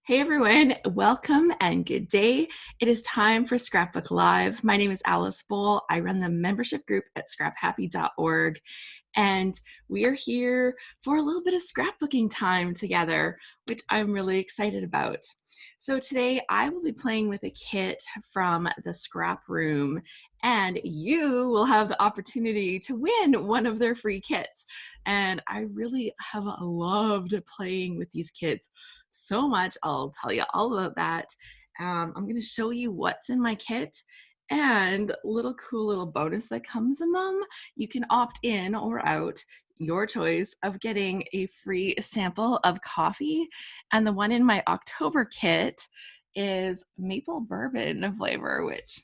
Hey everyone, welcome and good day. It is time for Scrapbook Live. My name is Alice Bowl. I run the membership group at scraphappy.org, and we are here for a little bit of scrapbooking time together, which I'm really excited about. So today I will be playing with a kit from the ScrapRoom, and you will have the opportunity to win one of their free kits. And I really have loved playing with these kits so much. I'll tell you all about that. I'm going to show you what's in my kit and a little cool little bonus that comes in them. You can opt in or out, your choice, of getting a free sample of coffee. And the one in my October kit is maple bourbon flavor, which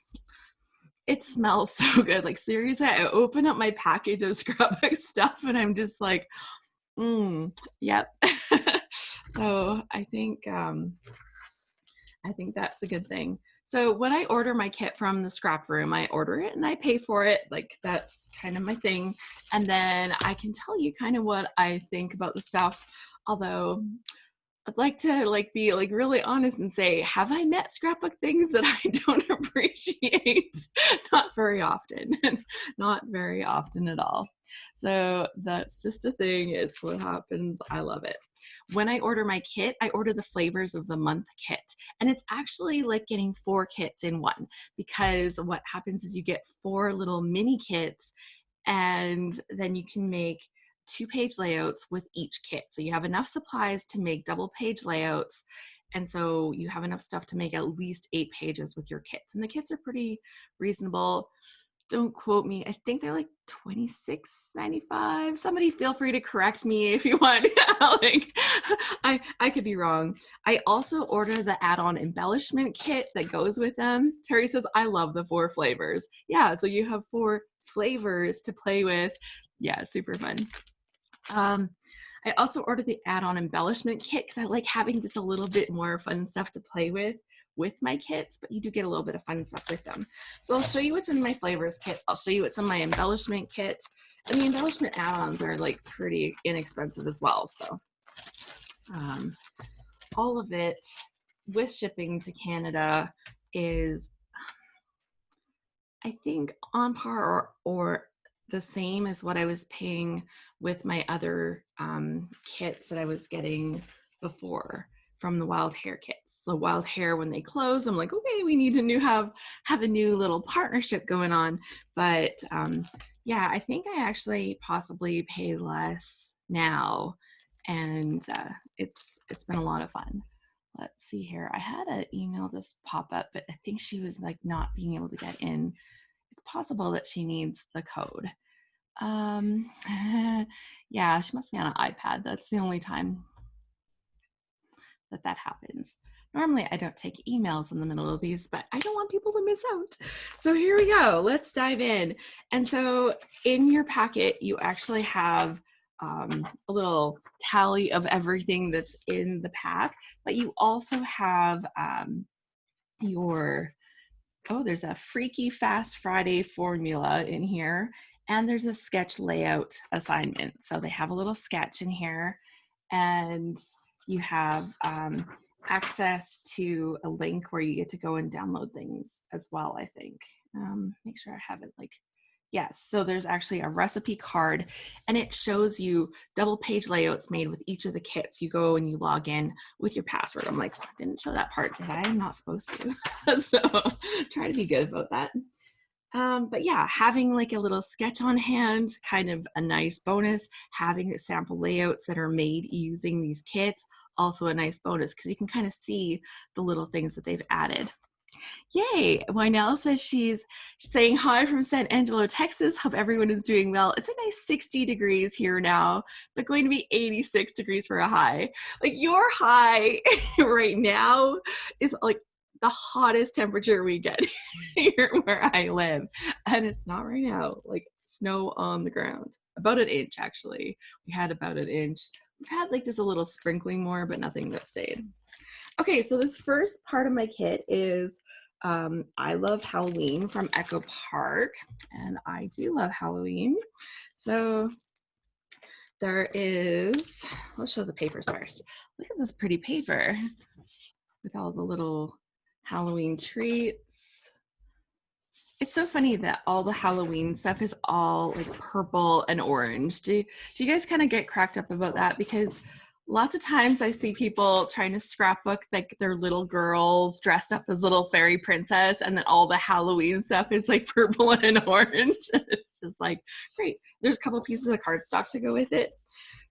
it smells so good. Like seriously, I open up my package of scrapbook stuff and I'm just like, yep. So I think that's a good thing. So when I order my kit from the ScrapRoom, I order it and I pay for it. Like that's kind of my thing. And then I can tell you kind of what I think about the stuff. Although I'd like to be really honest and say, have I met scrapbook things that I don't appreciate? Not very often. Not very often at all. So that's just a thing. It's what happens. I love it. When I order my kit, I order the flavors of the month kit. And it's actually like getting 4 kits in one, because what happens is you get 4 little mini kits, and then you can make 2-page layouts with each kit. So you have enough supplies to make double-page layouts. And so you have enough stuff to make at least 8 pages with your kits. And the kits are pretty reasonable. Don't quote me. I think they're like $26.95. Somebody feel free to correct me if you want. I could be wrong. I also order the add-on embellishment kit that goes with them. Terry says, I love the 4 flavors. Yeah, so you have 4 flavors to play with. Yeah, super fun. I also ordered the add-on embellishment kit because I like having just a little bit more fun stuff to play with my kits, but you do get a little bit of fun stuff with them. So I'll show you what's in my flavors kit. I'll show you what's in my embellishment kit. And the embellishment add-ons are like pretty inexpensive as well. So all of it with shipping to Canada is, I think, on par or the same as what I was paying with my other kits that I was getting before from the Wild Hair kits. So Wild Hair, when they close, I'm like, okay, we need to have a new little partnership going on. But yeah, I think I actually possibly pay less now, and it's been a lot of fun. Let's see here. I had an email just pop up, but I think she was like not being able to get in. It's possible that she needs the code. Yeah, she must be on an iPad. That's the only time that happens. Normally I don't take emails in the middle of these, but I don't want people to miss out. So here we go. Let's dive in. And so in your packet, you actually have a little tally of everything that's in the pack, but you also have there's a Freaky Fast Friday formula in here, and there's a sketch layout assignment. So they have a little sketch in here, and you have access to a link where you get to go and download things as well, I think. Make sure I have it yes, so there's actually a recipe card, and it shows you double-page layouts made with each of the kits. You go and you log in with your password. I'm like, I didn't show that part, did I? I'm not supposed to. So try to be good about that. But yeah, having like a little sketch on hand, kind of a nice bonus. Having the sample layouts that are made using these kits, also a nice bonus, because you can kind of see the little things that they've added. Yay! Wynell says she's saying hi from San Angelo, Texas. Hope everyone is doing well. It's a nice 60 degrees here now, but going to be 86 degrees for a high. Like your high right now is like the hottest temperature we get here where I live. And it's not right now, like snow on the ground. About an inch, actually. We had about an inch. We've had like just a little sprinkling more, but nothing that stayed. Okay, so this first part of my kit is I Love Halloween from Echo Park, and I do love Halloween. So there is, let's show the papers first. Look at this pretty paper. with all the little Halloween treats. It's so funny that all the Halloween stuff is all like purple and orange. Do you guys kind of get cracked up about that? Because lots of times I see people trying to scrapbook like their little girls dressed up as little fairy princess, and then all the Halloween stuff is like purple and orange. It's just like, great. There's a couple pieces of cardstock to go with it.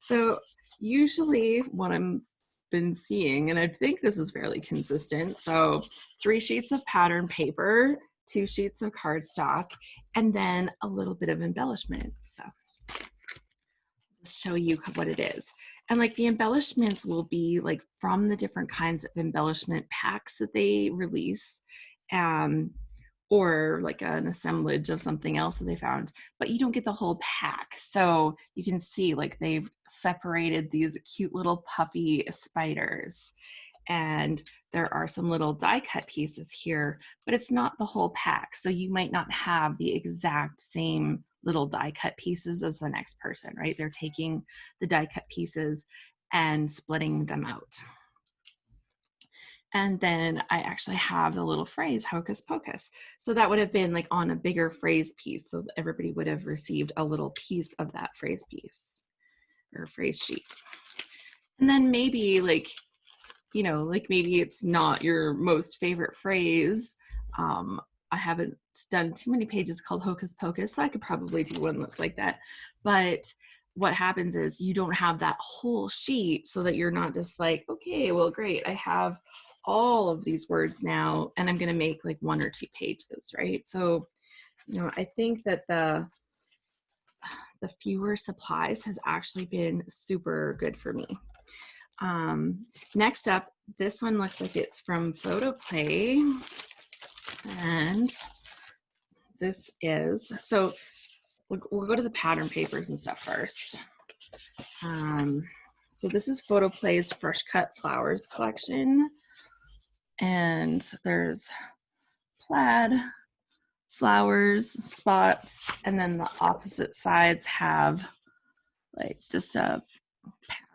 So usually what I'm been seeing, and I think this is fairly consistent. So 3 sheets of pattern paper, 2 sheets of cardstock, and then a little bit of embellishments. So I'll show you what it is. And like the embellishments will be like from the different kinds of embellishment packs that they release, or like an assemblage of something else that they found, but you don't get the whole pack. So you can see like they've separated these cute little puffy spiders. And there are some little die cut pieces here, but it's not the whole pack. So you might not have the exact same little die cut pieces as the next person, right? They're taking the die cut pieces and splitting them out. And then I actually have the little phrase, hocus pocus. So that would have been like on a bigger phrase piece. So everybody would have received a little piece of that phrase piece or phrase sheet. And then maybe like, you know, like maybe it's not your most favorite phrase. I haven't done too many pages called hocus pocus, so I could probably do one that's like that. But what happens is you don't have that whole sheet, so that you're not just like, okay, well, great, I have all of these words now, and I'm going to make like 1 or 2 pages, right? So, you know, I think that the fewer supplies has actually been super good for me. Next up, this one looks like it's from Photoplay, and this is, so we'll go to the pattern papers and stuff first. So this is Photoplay's Fresh Cut Flowers collection, and there's plaid, flowers, spots, and then the opposite sides have like just a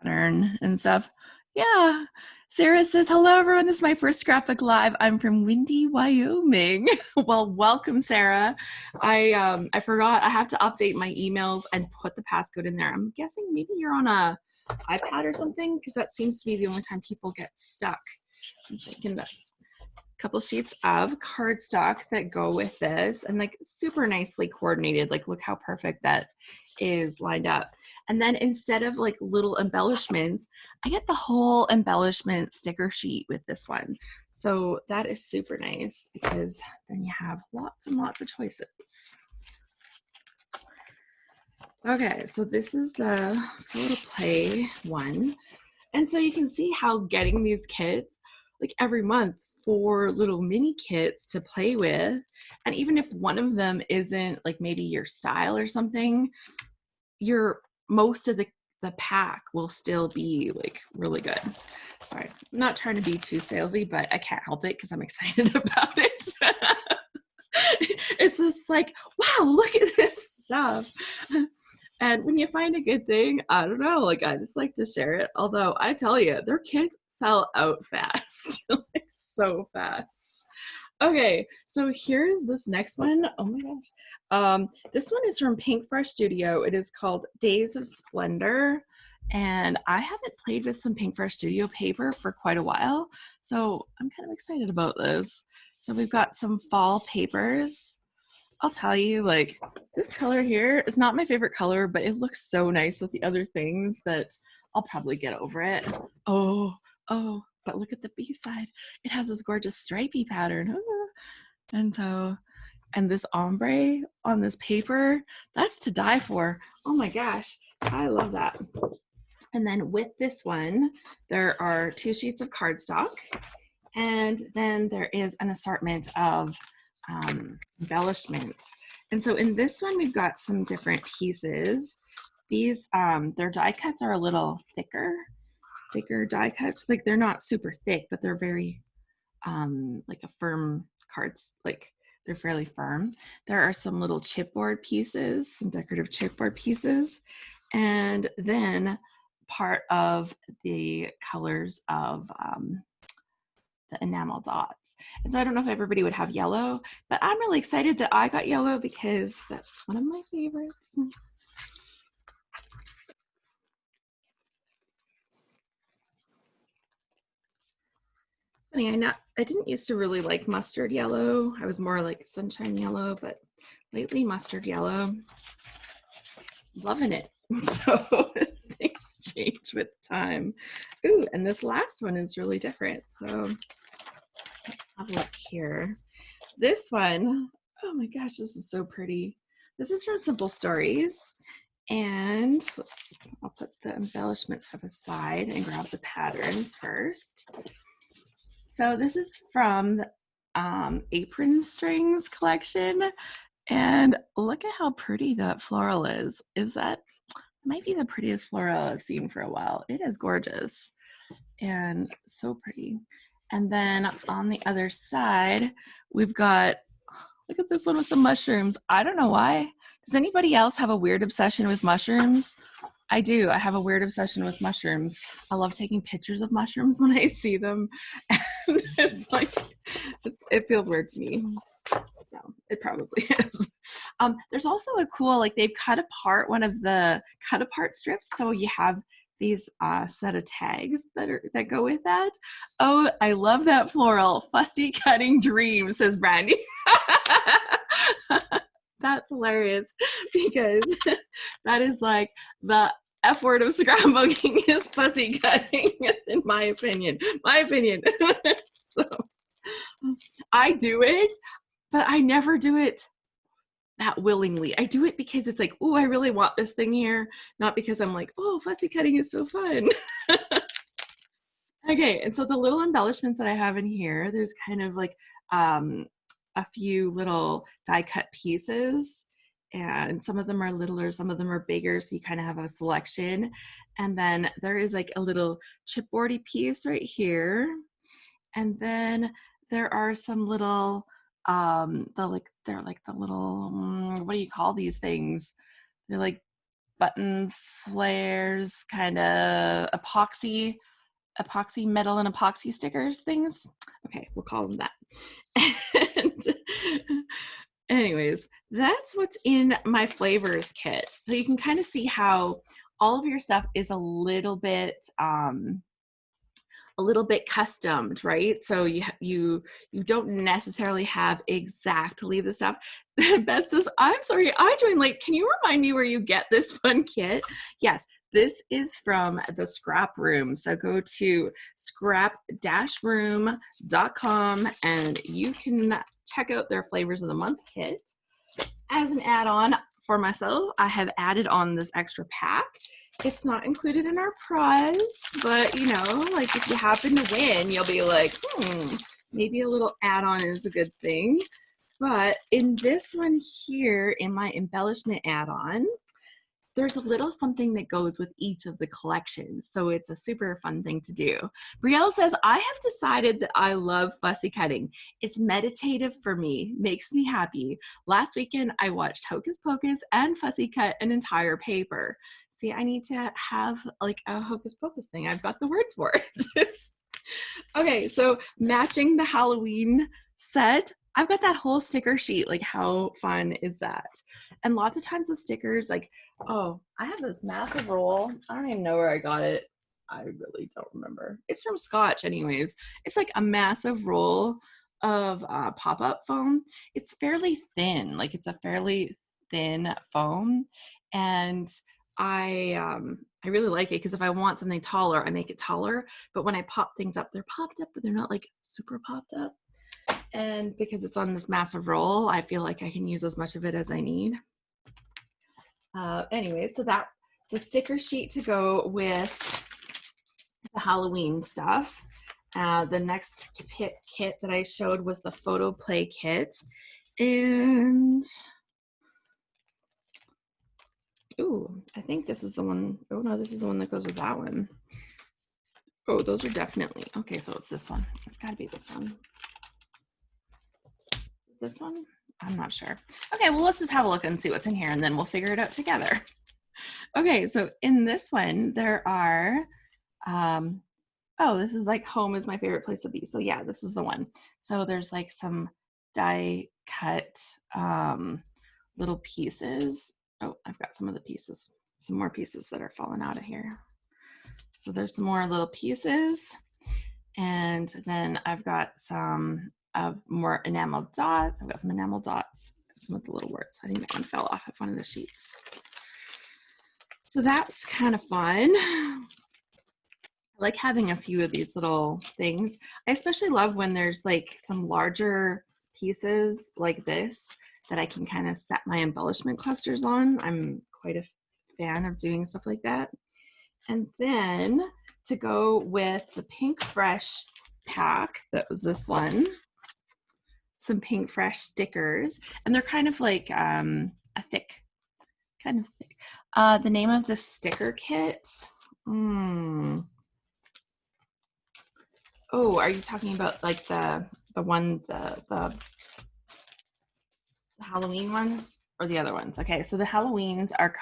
pattern and stuff. Yeah. Sarah says, hello everyone, this is my first Scrapbook Live. I'm from Windy, Wyoming. Well, welcome, Sarah. I forgot I have to update my emails and put the passcode in there. I'm guessing maybe you're on a iPad or something, because that seems to be the only time people get stuck. I'm thinking that couple sheets of cardstock that go with this, and like super nicely coordinated. Like look how perfect that is lined up. And then instead of like little embellishments, I get the whole embellishment sticker sheet with this one. So that is super nice, because then you have lots and lots of choices. Okay, so this is the Photoplay one. And so you can see how getting these kits like every month, 4 little mini kits to play with, and even if one of them isn't like maybe your style or something, most of the pack will still be like really good. Sorry, I'm not trying to be too salesy, but I can't help it because I'm excited about it. It's just like, wow, look at this stuff. And when you find a good thing, I don't know, like I just like to share it. Although I tell you, their kits sell out fast, like so fast. Okay, so here's this next one. Oh my gosh. This one is from Pink Fresh Studio. It is called Days of Splendor. And I haven't played with some Pink Fresh Studio paper for quite a while, so I'm kind of excited about this. So we've got some fall papers. I'll tell you, like, this color here is not my favorite color, but it looks so nice with the other things that I'll probably get over it. Oh, but look at the B side. It has this gorgeous stripy pattern. And this ombre on this paper, that's to die for. Oh my gosh, I love that. And then with this one, there are 2 sheets of cardstock, and then there is an assortment of embellishments. And so in this one, we've got some different pieces. These, their die cuts are a little thicker die cuts. Like they're not super thick, but they're very like a firm cards, like they're fairly firm. There are some little chipboard pieces, some decorative chipboard pieces, and then part of the colors of the enamel dots. And so I don't know if everybody would have yellow, but I'm really excited that I got yellow because that's one of my favorites. Funny, I didn't used to really like mustard yellow. I was more like sunshine yellow, but lately mustard yellow, loving it. So things change with time. Ooh, and this last one is really different. So let's have a look here. This one, oh my gosh, this is so pretty. This is from Simple Stories. And I'll put the embellishment stuff aside and grab the patterns first. So this is from the Apron Strings collection. And look at how pretty that floral is. That might be the prettiest floral I've seen for a while. It is gorgeous and so pretty. And then on the other side, we've got, look at this one with the mushrooms. I don't know why. Does anybody else have a weird obsession with mushrooms? I do. I have a weird obsession with mushrooms. I love taking pictures of mushrooms when I see them. And it's like, it feels weird to me. So it probably is. There's also a cool, like they've cut apart one of the cut apart strips. So you have these set of tags that go with that. Oh, I love that floral. Fussy Cutting Dream, says Brandy. That's hilarious because that is like the F word of scrapbooking is fussy cutting, in my opinion. So I do it, but I never do it that willingly. I do it because it's like, oh, I really want this thing here, not because I'm like, oh, fussy cutting is so fun. Okay, and so the little embellishments that I have in here, there's kind of like a few little die cut pieces, and some of them are littler, some of them are bigger, so you kind of have a selection. And then there is like a little chipboardy piece right here, and then there are some little they're like the little what do you call these things? They're like button flares, kind of epoxy metal and epoxy stickers things. Okay, we'll call them that. And anyways, that's what's in my flavors kit. So you can kind of see how all of your stuff is a little bit customed, right? So you don't necessarily have exactly the stuff. Beth says, I'm sorry, I joined late. Can you remind me where you get this fun kit? Yes, this is from the ScrapRoom. So go to scrap-room.com and you can check out their Flavors of the Month kit. As an add-on for myself, I have added on this extra pack. It's not included in our prize, but you know, like if you happen to win, you'll be like, maybe a little add-on is a good thing. But in this one here, in my embellishment add-on, there's a little something that goes with each of the collections. So it's a super fun thing to do. Brielle says, I have decided that I love fussy cutting. It's meditative for me, makes me happy. Last weekend, I watched Hocus Pocus and fussy cut an entire paper. See, I need to have like a Hocus Pocus thing. I've got the words for it. Okay, so matching the Halloween set, I've got that whole sticker sheet. Like, how fun is that? And lots of times the stickers, like, oh, I have this massive roll. I don't even know where I got it. I really don't remember. It's from Scotch anyways. It's like a massive roll of pop-up foam. It's fairly thin. Like, it's a fairly thin foam. And I really like it because if I want something taller, I make it taller. But when I pop things up, they're popped up, but they're not like super popped up. And because it's on this massive roll, I feel like I can use as much of it as I need. Anyway, so that the sticker sheet to go with the Halloween stuff. The next kit that I showed was the photo play kit. And ooh, I think this is the one. Oh no, this is the one that goes with that one. Oh, those are definitely, okay, so it's this one. It's gotta be this one. This one? I'm not sure. Okay, well, let's just have a look and see what's in here and then we'll figure it out together. Okay, so in this one, there are oh, this is like home is my favorite place to be. So yeah, this is the one. So there's like some die cut little pieces. Oh, I've got some of the pieces, some more pieces that are falling out of here. So there's some more little pieces. And then I've got some of more enamel dots. I've got some enamel dots, some of the little words. I think that one fell off of one of the sheets. So that's kind of fun. I like having a few of these little things. I especially love when there's like some larger pieces like this that I can kind of set my embellishment clusters on. I'm quite a fan of doing stuff like that. And then to go with the Pink Fresh pack, that was this one, some Pink Fresh stickers, and they're kind of like a thick, kind of thick. The name of the sticker kit, oh, are you talking about like the Halloween ones or the other ones? Okay, so the Halloweens are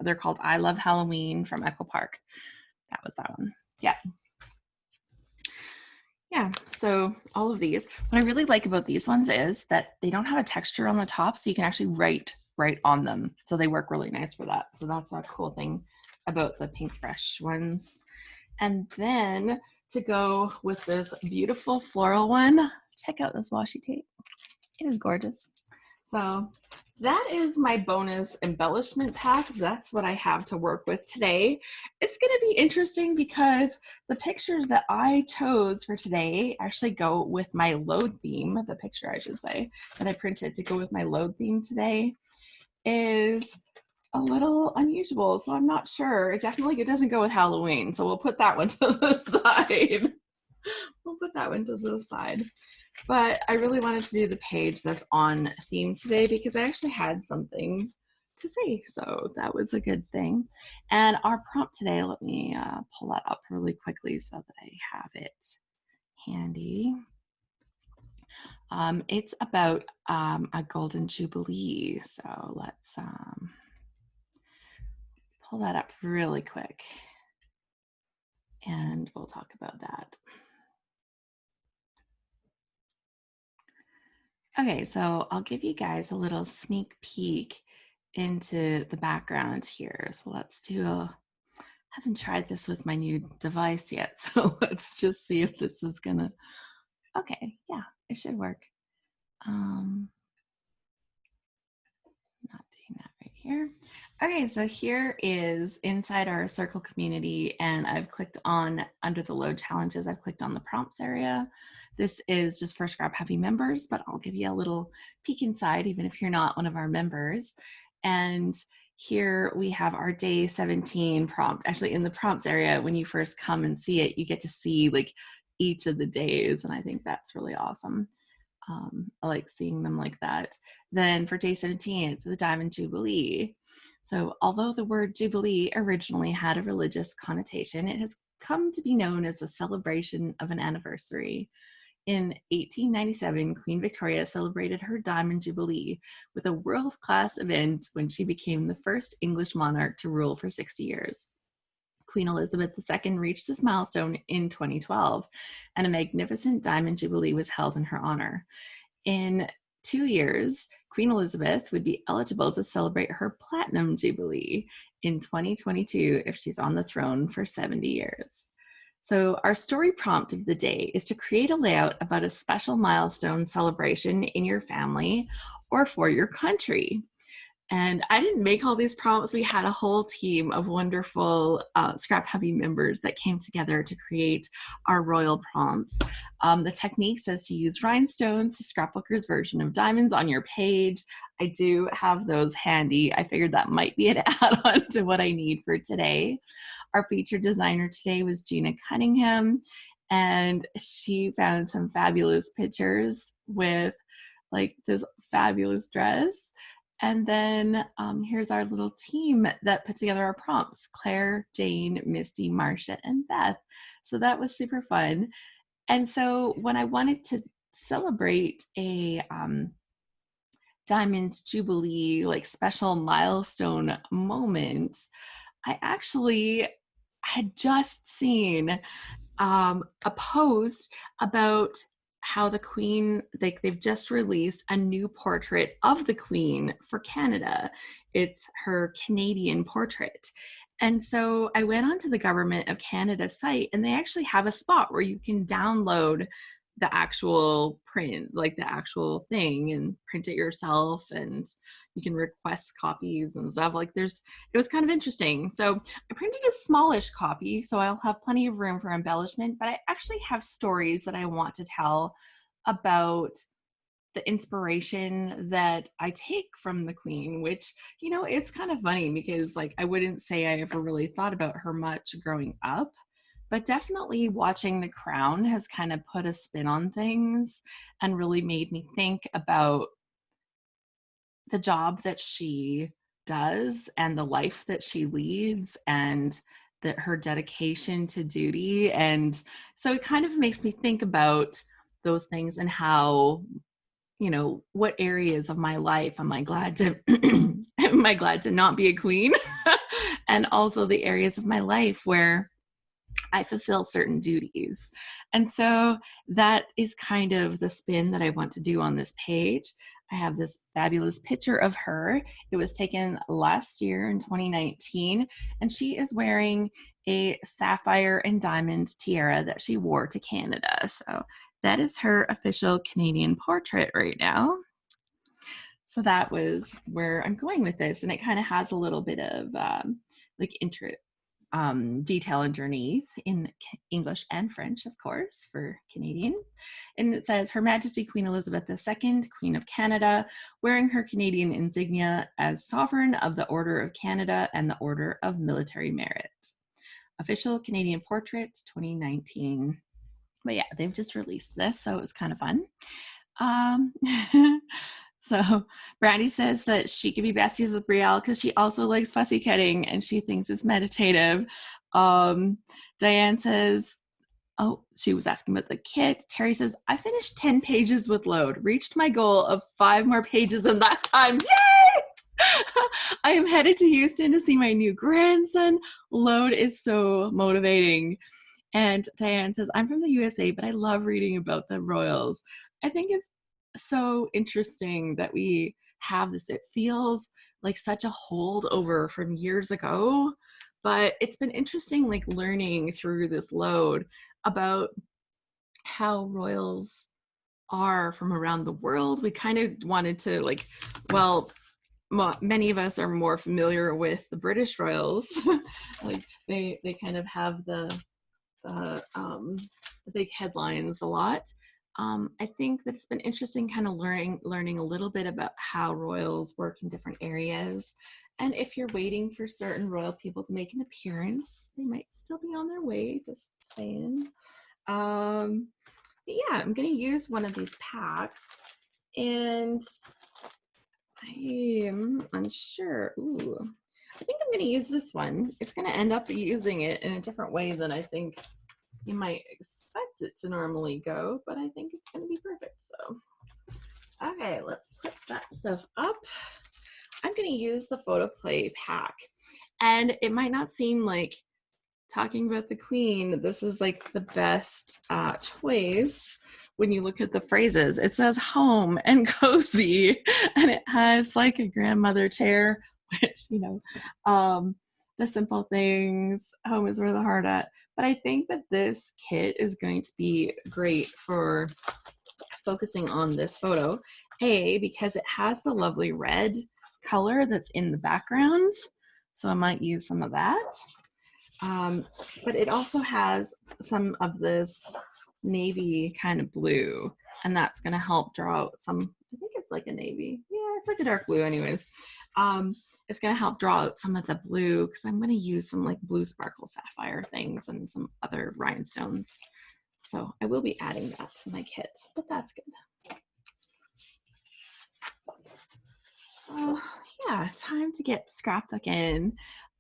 they're called I Love Halloween from Echo Park. That was that one. Yeah. Yeah, so all of these. What I really like about these ones is that they don't have a texture on the top, so you can actually write on them. So they work really nice for that. So that's a cool thing about the Pink Fresh ones. And then to go with this beautiful floral one, check out this washi tape. It is gorgeous. So that is my bonus embellishment pack. That's what I have to work with today. It's going to be interesting because the pictures that I chose for today actually go with my load theme. The picture, I should say, that I printed to go with my load theme today is a little unusual. So I'm not sure. It definitely doesn't go with Halloween. So we'll put that one to the side. We'll put that one to the side. But I really wanted to do the page that's on theme today because I actually had something to say. So that was a good thing. And our prompt today, let me pull that up really quickly so that I have it handy. It's about a golden jubilee. So let's pull that up really quick and we'll talk about that. Okay, so I'll give you guys a little sneak peek into the background here. So let's I haven't tried this with my new device yet. So let's just see if this is gonna, okay, yeah, it should work. Not doing that right here. Okay, so here is inside our circle community and I've clicked on under the load challenges, I've clicked on the prompts area. This is just for Scrap Happy members, but I'll give you a little peek inside even if you're not one of our members. And here we have our day 17 prompt. Actually in the prompts area, when you first come and see it, you get to see like each of the days. And I think that's really awesome. I like seeing them like that. Then for day 17, it's the Diamond Jubilee. So although the word Jubilee originally had a religious connotation, it has come to be known as a celebration of an anniversary. In 1897, Queen Victoria celebrated her Diamond Jubilee with a world-class event when she became the first English monarch to rule for 60 years. Queen Elizabeth II reached this milestone in 2012, and a magnificent Diamond Jubilee was held in her honor. In 2 years, Queen Elizabeth would be eligible to celebrate her Platinum Jubilee in 2022 if she's on the throne for 70 years. So our story prompt of the day is to create a layout about a special milestone celebration in your family or for your country. And I didn't make all these prompts. We had a whole team of wonderful Scrap Happy members that came together to create our royal prompts. The technique says to use rhinestones, the scrapbooker's version of diamonds on your page. I do have those handy. I figured that might be an add-on to what I need for today. Our featured designer today was Gina Cunningham, and she found some fabulous pictures with like this fabulous dress. And then here's our little team that put together our prompts: Claire, Jane, Misty, Marcia, and Beth. So that was super fun. And so when I wanted to celebrate a Diamond Jubilee, like special milestone moment, I actually had just seen a post about how the Queen, like they've just released a new portrait of the Queen for Canada. It's her Canadian portrait. And so I went onto the Government of Canada site, and they actually have a spot where you can download the actual print, like the actual thing, and print it yourself, and you can request copies and stuff. Like it was kind of interesting. So I printed a smallish copy, so I'll have plenty of room for embellishment, but I actually have stories that I want to tell about the inspiration that I take from the Queen, which, you know, it's kind of funny because like I wouldn't say I ever really thought about her much growing up, but definitely watching The Crown has kind of put a spin on things and really made me think about the job that she does and the life that she leads and that her dedication to duty. And so it kind of makes me think about those things and how, you know, what areas of my life am I glad to am I glad to not be a queen? And also the areas of my life where I fulfill certain duties. And so that is kind of the spin that I want to do on this page. I have this fabulous picture of her. It was taken last year in 2019, and she is wearing a sapphire and diamond tiara that she wore to Canada. So that is her official Canadian portrait right now. So that was where I'm going with this. And it kind of has a little bit of like detail underneath in English and French, of course, for Canadian. And it says, Her Majesty Queen Elizabeth II, Queen of Canada, wearing her Canadian insignia as Sovereign of the Order of Canada and the Order of Military Merit. Official Canadian Portrait 2019. But yeah, they've just released this, so it was kind of fun. So Brandy says that she could be besties with Brielle because she also likes pussycatting and she thinks it's meditative. Diane says, oh, she was asking about the kit. Terry says, I finished 10 pages with Load, reached my goal of 5 more pages than last time. Yay! I am headed to Houston to see my new grandson. Load is so motivating. And Diane says, I'm from the USA, but I love reading about the royals. I think it's so interesting that we have this. It feels like such a holdover from years ago, but it's been interesting like learning through this Load about how royals are from around the world. We kind of wanted to like, well, many of us are more familiar with the British royals. Like they kind of have the big headlines a lot. I think that it's been interesting kind of learning a little bit about how royals work in different areas. And if you're waiting for certain royal people to make an appearance, they might still be on their way, just saying. But yeah, I'm going to use one of these packs. And I am unsure. Ooh, I think I'm going to use this one. It's going to end up using it in a different way than I think you might expect it to normally go, but I think it's going to be perfect. So, okay, let's put that stuff up. I'm going to use the photo play pack, and it might not seem like talking about the Queen, this is like the best choice when you look at the phrases. It says home and cozy, and it has like a grandmother chair, which, you know, the simple things, home is where the heart at. But I think that this kit is going to be great for focusing on this photo. Because it has the lovely red color that's in the background. So I might use some of that. But it also has some of this navy kind of blue, and that's going to help draw out some, I think it's like a navy. Yeah, it's like a dark blue anyways. It's going to help draw out some of the blue because I'm going to use some like blue sparkle sapphire things and some other rhinestones. So I will be adding that to my kit, but that's good. Yeah, time to get scrapbooking.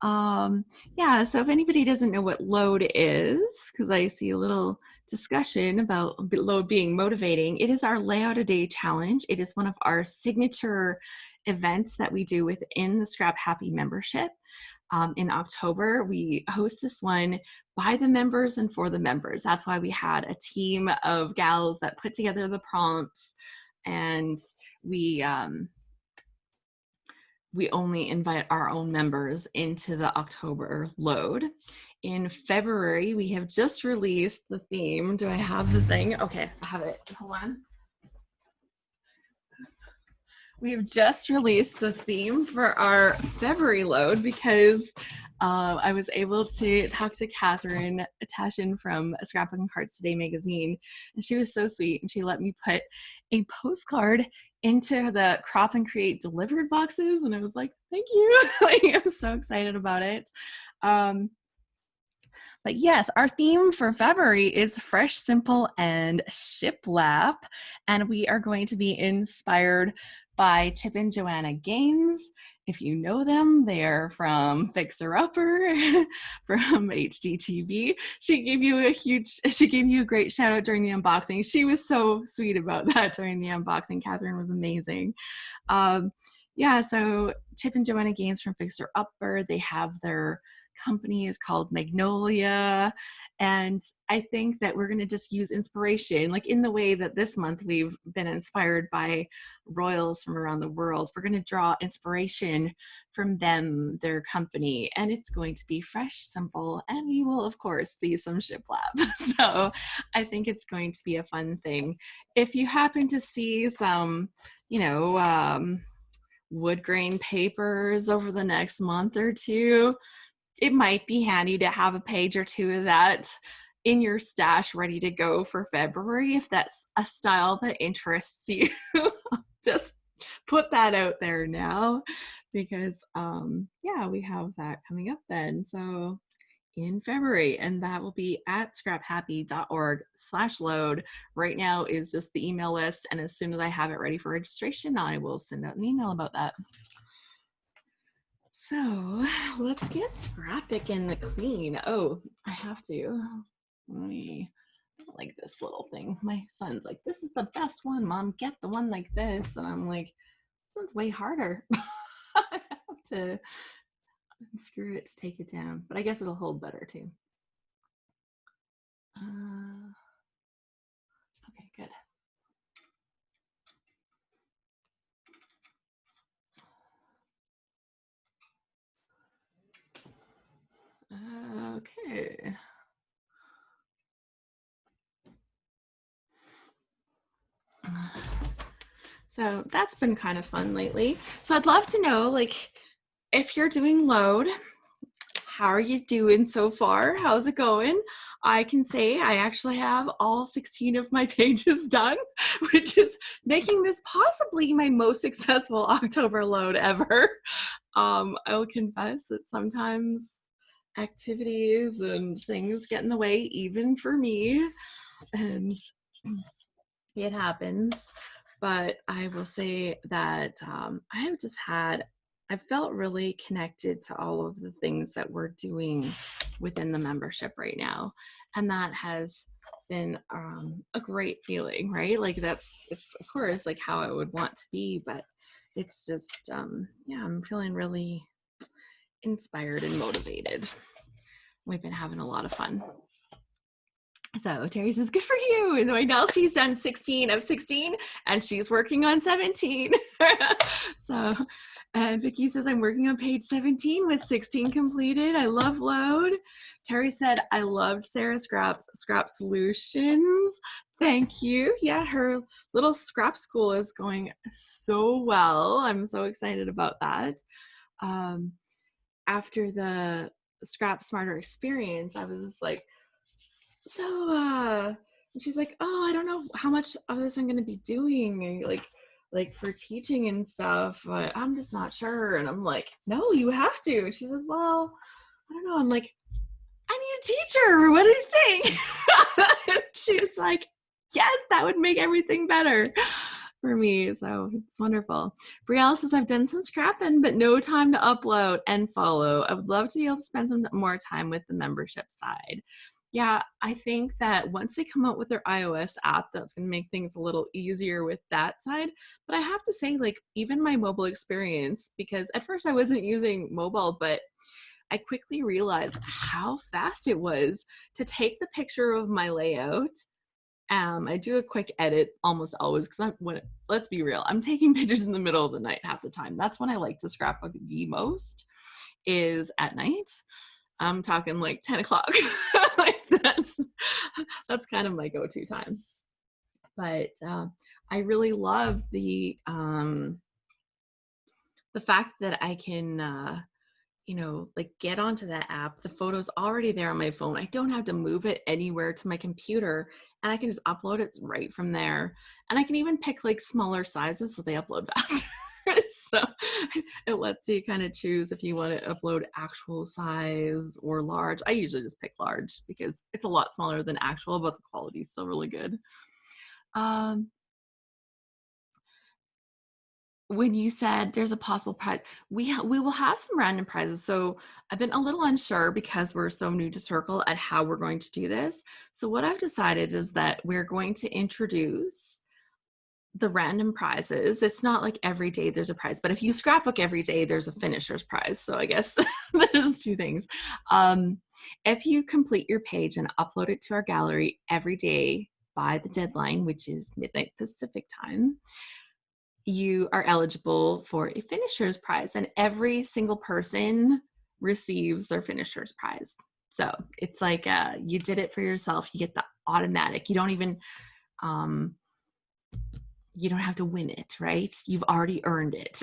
Yeah, so if anybody doesn't know what Load is, because I see a little discussion about Load being motivating, it is our Layout a Day challenge. It is one of our signature events that we do within the Scrap Happy membership. in October. We host this one by the members and for the members. That's why we had a team of gals that put together the prompts, and we only invite our own members into the October load. In February, we have just released the theme. Do I have the thing? Okay, I have it. Hold on. We've just released the theme for our February load because I was able to talk to Catherine Tashin from Scrapbook and Cards Today magazine, and she was so sweet, and she let me put a postcard into the Crop and Create delivered boxes, and I was like, thank you. Like, I'm so excited about it. But yes, our theme for February is Fresh, Simple, and Shiplap, and we are going to be inspired by Chip and Joanna Gaines. If you know them, they're from Fixer Upper, from HDTV. She gave you a great shout out during the unboxing. She was so sweet about that during the unboxing. Catherine was amazing. Yeah, so Chip and Joanna Gaines from Fixer Upper, they have their company is called Magnolia, and I think that we're going to just use inspiration, like in the way that this month we've been inspired by royals from around the world. We're going to draw inspiration from them, their company, and it's going to be fresh, simple, and we will of course see some shiplap. So I think it's going to be a fun thing. If you happen to see some, wood grain papers over the next month or two, it might be handy to have a page or two of that in your stash ready to go for February if that's a style that interests you. Just put that out there now because we have that coming up then. So in February, and that will be at scraphappy.org/load. Right now is just the email list, and as soon as I have it ready for registration, I will send out an email about that. So let's get scrapbooking the queen. Oh, I have to. I don't like this little thing. My son's like, this is the best one, Mom. Get the one like this. And I'm like, this one's way harder. I have to unscrew it to take it down. But I guess it'll hold better too. Okay, good. Okay. So that's been kind of fun lately. So I'd love to know, like, if you're doing load, how are you doing so far? How's it going? I can say I actually have all 16 of my pages done, which is making this possibly my most successful October load ever. I'll confess that sometimes activities and things get in the way even for me, and it happens. But I will say that I felt really connected to all of the things that we're doing within the membership right now, and that has been a great feeling, right? Like it's of course like how I would want to be, but it's just I'm feeling really inspired and motivated. We've been having a lot of fun. So Terry says, good for you. And right now she's done 16 of 16 and she's working on 17. So, and Vicki says, I'm working on page 17 with 16 completed. I love load. Terry said, I loved Sarah Scrap Solutions. Thank you. Yeah, her little scrap school is going so well. I'm so excited about that. After the Scrap Smarter experience, I was just like, so and she's like, oh, I don't know how much of this I'm going to be doing like for teaching and stuff, but I'm just not sure. And I'm like, no, you have to. And she says, well, I don't know. I'm like, I need a teacher. What do you think? And she's like, yes, that would make everything better for me. So it's wonderful. Brielle says, I've done some scrapping, but no time to upload and follow. I would love to be able to spend some more time with the membership side. Yeah, I think that once they come out with their iOS app, that's going to make things a little easier with that side. But I have to say, like, even my mobile experience, because at first I wasn't using mobile, but I quickly realized how fast it was to take the picture of my layout. I do a quick edit almost always because let's be real, I'm taking pictures in the middle of the night half the time. That's when I like to scrapbook the most, is at night. I'm talking like 10 o'clock. Like that's kind of my go-to time. But I really love the fact that I can like get onto that app. The photo's already there on my phone. I don't have to move it anywhere to my computer, and I can just upload it right from there. And I can even pick like smaller sizes so they upload faster. So it lets you kind of choose if you want to upload actual size or large. I usually just pick large because it's a lot smaller than actual, but the quality is still really good. When you said there's a possible prize, we will have some random prizes. So I've been a little unsure because we're so new to Circle at how we're going to do this. So what I've decided is that we're going to introduce the random prizes. It's not like every day there's a prize, but if you scrapbook every day, there's a finisher's prize. So I guess there's two things. If you complete your page and upload it to our gallery every day by the deadline, which is midnight Pacific time, you are eligible for a finisher's prize, and every single person receives their finisher's prize. So it's like you did it for yourself. You get the automatic. You don't even you don't have to win it, right? You've already earned it.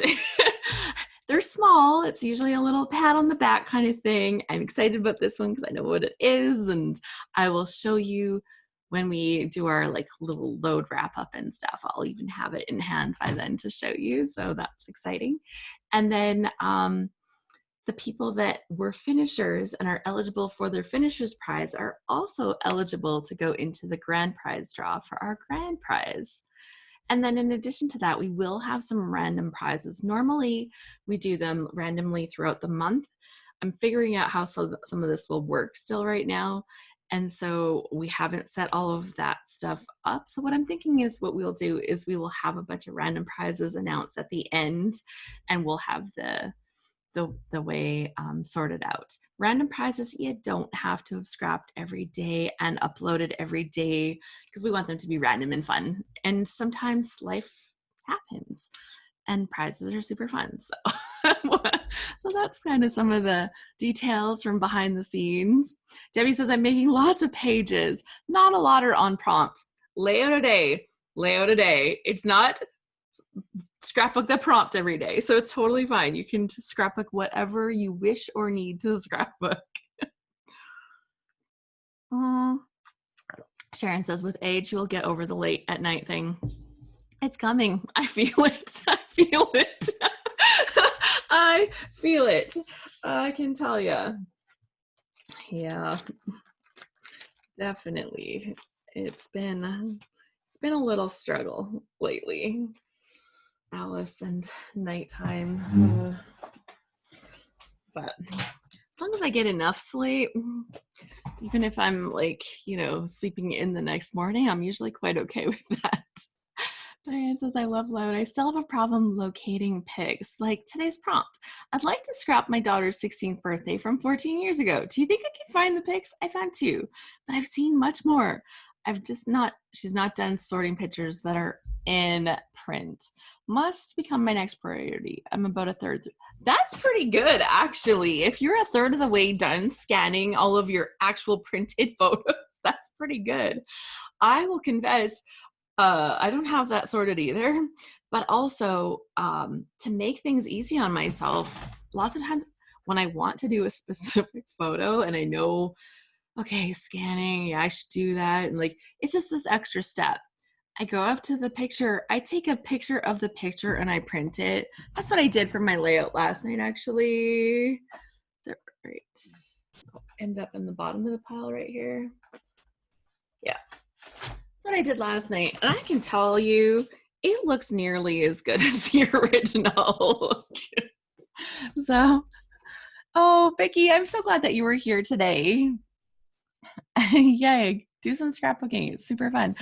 They're small. It's usually a little pat on the back kind of thing. I'm excited about this one because I know what it is, and I will show you when we do our like little load wrap up and stuff. I'll even have it in hand by then to show you. So that's exciting. And then the people that were finishers and are eligible for their finishers prize are also eligible to go into the grand prize draw for our grand prize. And then in addition to that, we will have some random prizes. Normally we do them randomly throughout the month. I'm figuring out how some of this will work still right now. And so we haven't set all of that stuff up. So what I'm thinking is what we'll do is we will have a bunch of random prizes announced at the end, and we'll have the way sorted out. Random prizes, you don't have to have scrapped every day and uploaded every day because we want them to be random and fun. And sometimes life happens and prizes are super fun. So that's kind of some of the details from behind the scenes. Debbie says, I'm making lots of pages. Not a lot are on prompt. Layout a day. It's not scrapbook the prompt every day. So it's totally fine. You can scrapbook whatever you wish or need to scrapbook. Sharon says, with age, you'll get over the late at night thing. It's coming. I feel it. I feel it. I can tell you. Yeah, definitely. It's been a little struggle lately. Alice and nighttime. But as long as I get enough sleep, even if I'm like, sleeping in the next morning, I'm usually quite okay with that. Diane says, I love load. I still have a problem locating pics. Like today's prompt. I'd like to scrap my daughter's 16th birthday from 14 years ago. Do you think I can find the pics? I found 2, but I've seen much more. She's not done sorting pictures that are in print. Must become my next priority. I'm about a third. That's pretty good, actually. If you're a third of the way done scanning all of your actual printed photos, that's pretty good. I will confess, I don't have that sorted either, but also to make things easy on myself, lots of times when I want to do a specific photo and I know, okay, scanning, yeah, I should do that. And like, it's just this extra step. I go up to the picture, I take a picture of the picture and I print it. That's what I did for my layout last night, actually. Right. End up in the bottom of the pile right here. Yeah. That's what I did last night. And I can tell you, it looks nearly as good as the original. So, oh, Vicki, I'm so glad that you were here today. Yay, do some scrapbooking. It's super fun.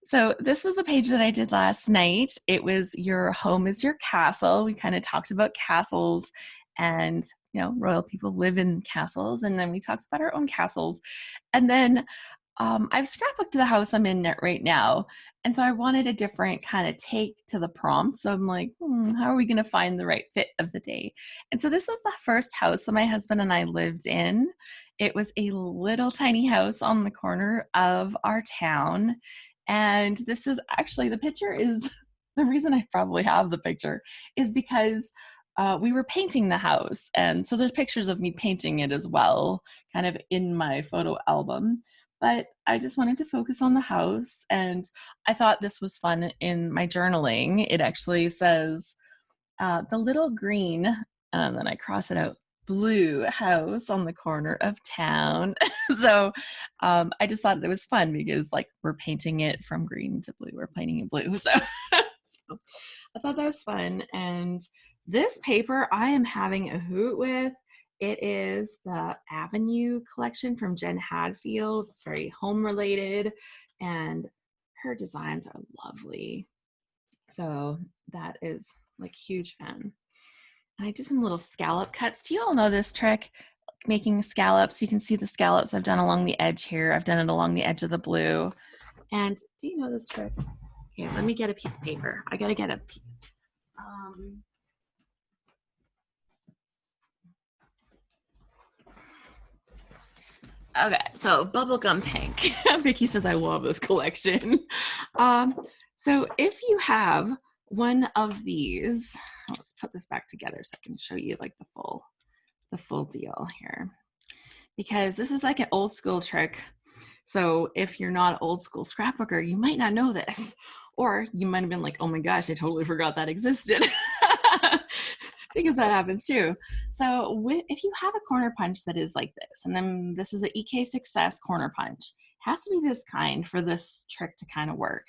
So this was the page that I did last night. It was your home is your castle. We kind of talked about castles and royal people live in castles, and then we talked about our own castles. And then I've scrapbooked the house I'm in right now, and so I wanted a different kind of take to the prompt. So I'm like, how are we going to find the right fit of the day? And so this was the first house that my husband and I lived in. It was a little tiny house on the corner of our town. And this is actually, the picture is, the reason I probably have the picture is because we were painting the house. And so there's pictures of me painting it as well, kind of in my photo album. But I just wanted to focus on the house, and I thought this was fun in my journaling. It actually says, the little green, and then I cross it out, blue house on the corner of town. So I just thought it was fun because we're painting it from green to blue. We're painting it blue. So, so I thought that was fun. And this paper I am having a hoot with. It is the Avenue collection from Jen Hadfield. It's very home related, and her designs are lovely. So that is huge fan. And I did some little scallop cuts. Do you all know this trick? Making scallops. You can see the scallops I've done along the edge here. I've done it along the edge of the blue. And do you know this trick? Okay, let me get a piece of paper. I gotta get a piece. Okay, so bubblegum pink. Vicky says, I love this collection. So if you have one of these, let's put this back together so I can show you the full deal here. Because this is an old school trick. So if you're not an old school scrapbooker, you might not know this. Or you might have been like, oh my gosh, I totally forgot that existed. Because that happens too. So if you have a corner punch that is like this, and then this is an EK Success corner punch, it has to be this kind for this trick to kind of work.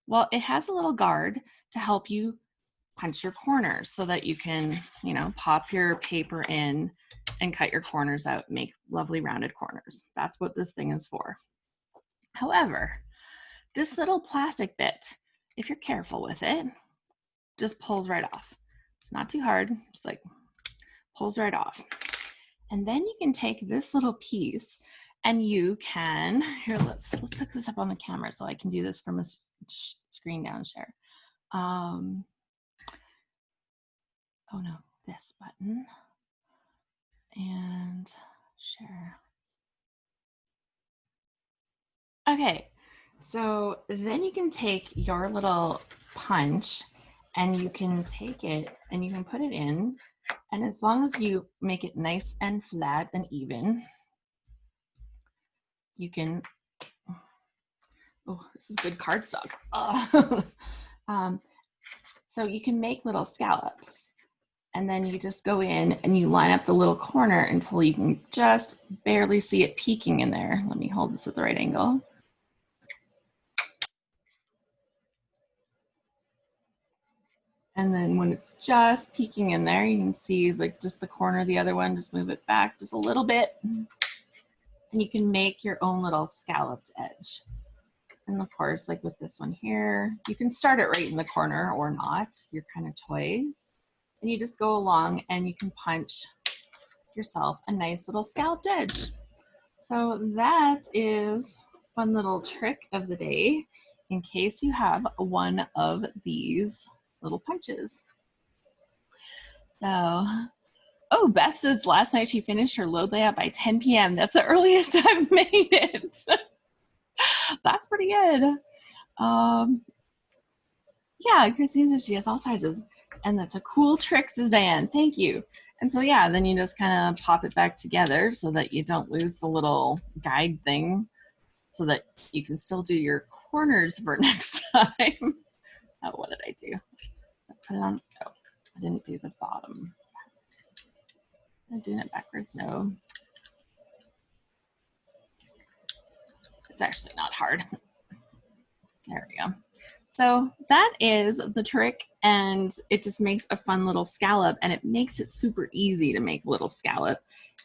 Well, it has a little guard to help you punch your corners so that you can, pop your paper in and cut your corners out, make lovely rounded corners. That's what this thing is for. However, this little plastic bit, if you're careful with it, just pulls right off. It's not too hard, just pulls right off. And then you can take this little piece and you can, here, let's hook this up on the camera so I can do this from a screen down share. Oh no, this button and share. Okay, so then you can take your little punch and you can take it and you can put it in, and as long as you make it nice and flat and even, you can, oh, this is good cardstock. Oh. So you can make little scallops, and then you just go in and you line up the little corner until you can just barely see it peeking in there. Let me hold this at the right angle. And then when it's just peeking in there, you can see just the corner of the other one, just move it back just a little bit. And you can make your own little scalloped edge. And of course, with this one here, you can start it right in the corner or not, your kind of choice. And you just go along and you can punch yourself a nice little scalloped edge. So that is a fun little trick of the day in case you have one of these little punches. So, oh, Beth says last night she finished her load layout by 10 p.m. That's the earliest I've made it. That's pretty good. Yeah, Christine says she has all sizes. And that's a cool trick, says Diane. Thank you. And so, yeah, then you just kind of pop it back together so that you don't lose the little guide thing so that you can still do your corners for next time. Oh, what did I do? I put it on. Oh, I didn't do the bottom. Am I doing it backwards? No. It's actually not hard. There we go. So that is the trick, and it just makes a fun little scallop, and it makes it super easy to make a little scallop,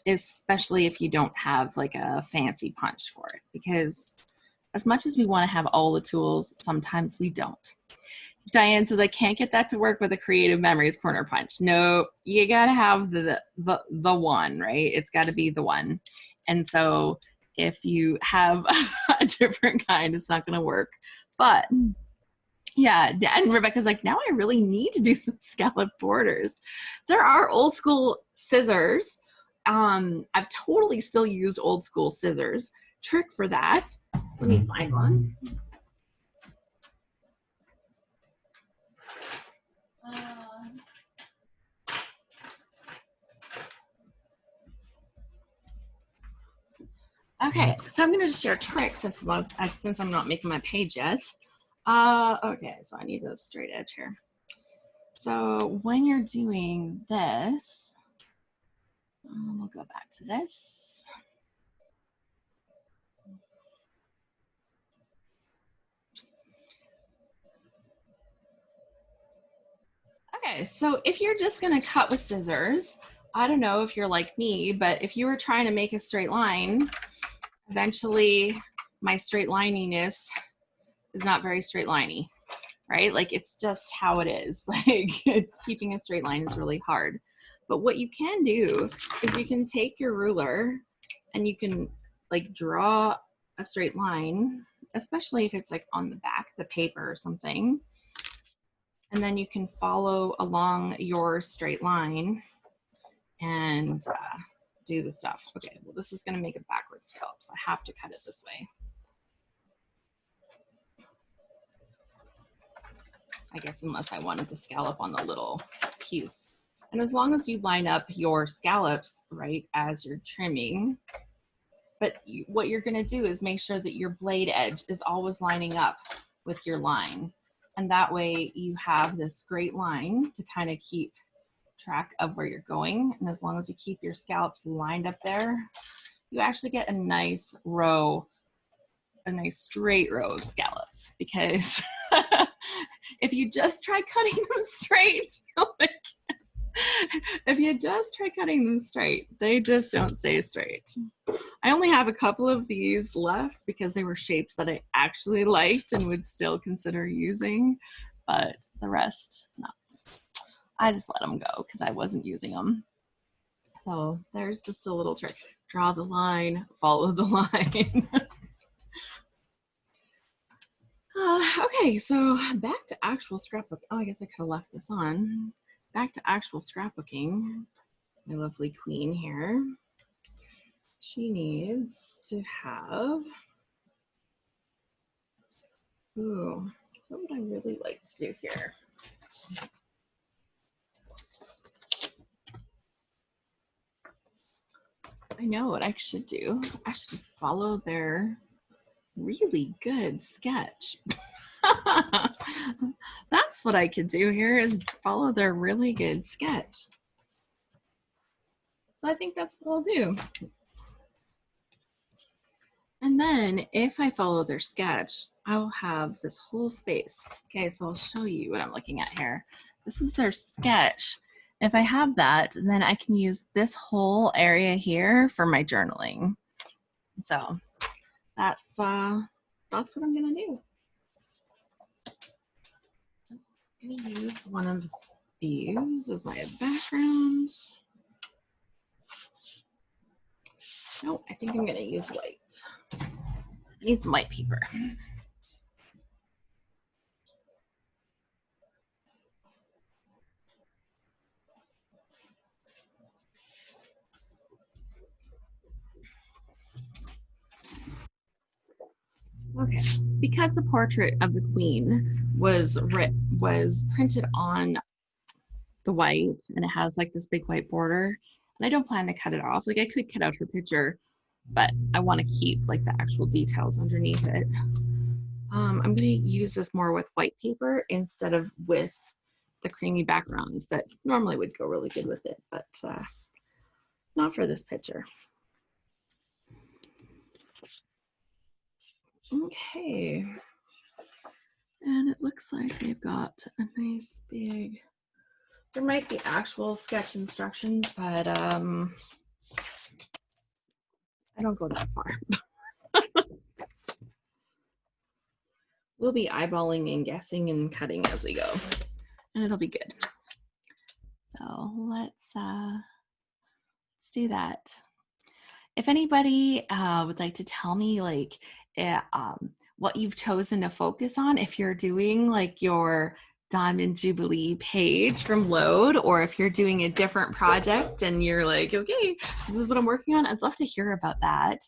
especially if you don't have a fancy punch for it, because as much as we want to have all the tools, sometimes we don't. Diane says, I can't get that to work with a Creative Memories corner punch. No, you got to have the one, right? It's got to be the one. And so if you have a different kind, it's not going to work. But yeah, and Rebecca's like, now I really need to do some scallop borders. There are old school scissors. I've totally still used old school scissors. Trick for that. Let me find one. Okay, so I'm going to share tricks since I'm not making my page yet. Okay, so I need a straight edge here. So when you're doing this, we'll go back to this. Okay, so if you're just going to cut with scissors, I don't know if you're like me, but if you were trying to make a straight line, eventually my straight lininess is not very straight liney, right? Like it's just how it is. Like keeping a straight line is really hard. But what you can do is you can take your ruler and you can like draw a straight line, especially if it's like on the back, the paper or something. And then you can follow along your straight line and do the stuff. Okay, well, this is going to make a backward scallop, so I have to cut it this way. I guess unless I wanted the scallop on the little piece. And as long as you line up your scallops right as you're trimming, but what you're going to do is make sure that your blade edge is always lining up with your line. And that way you have this great line to kind of keep track of where you're going. And as long as you keep your scallops lined up there, you actually get a nice row, a nice straight row of scallops. Because if you just try cutting them straight, if you just try cutting them straight, they just don't stay straight. I only have a couple of these left because they were shapes that I actually liked and would still consider using, but the rest, not. I just let them go because I wasn't using them. So there's just a little trick. Draw the line, follow the line. Okay, so back to actual scrapbook. Oh, I guess I could have left this on. Back to actual scrapbooking. My lovely queen here. She needs to have, ooh, what would I really like to do here? I know what I should do. I should just follow their really good sketch. That's what I could do here is follow their really good sketch. So I think that's what I'll do. And then if I follow their sketch, I will have this whole space. Okay, so I'll show you what I'm looking at here. This is their sketch. If I have that, then I can use this whole area here for my journaling. So that's what I'm gonna do. I'm gonna use one of these as my background. No, I think I'm gonna use white. I need some white paper. Okay, because the portrait of the queen was printed on the white and it has like this big white border, and I don't plan to cut it off. Like I could cut out her picture, but I want to keep like the actual details underneath it. I'm going to use this more with white paper instead of with the creamy backgrounds that normally would go really good with it, but not for this picture. Okay, and it looks like they've got a nice big, there might be actual sketch instructions, but I don't go that far. we'll be eyeballing and guessing and cutting as we go, and it'll be good. So let's do that. If anybody would like to tell me like what you've chosen to focus on, if you're doing like your Diamond Jubilee page from Load, or if you're doing a different project and you're like, okay, this is what I'm working on, I'd love to hear about that.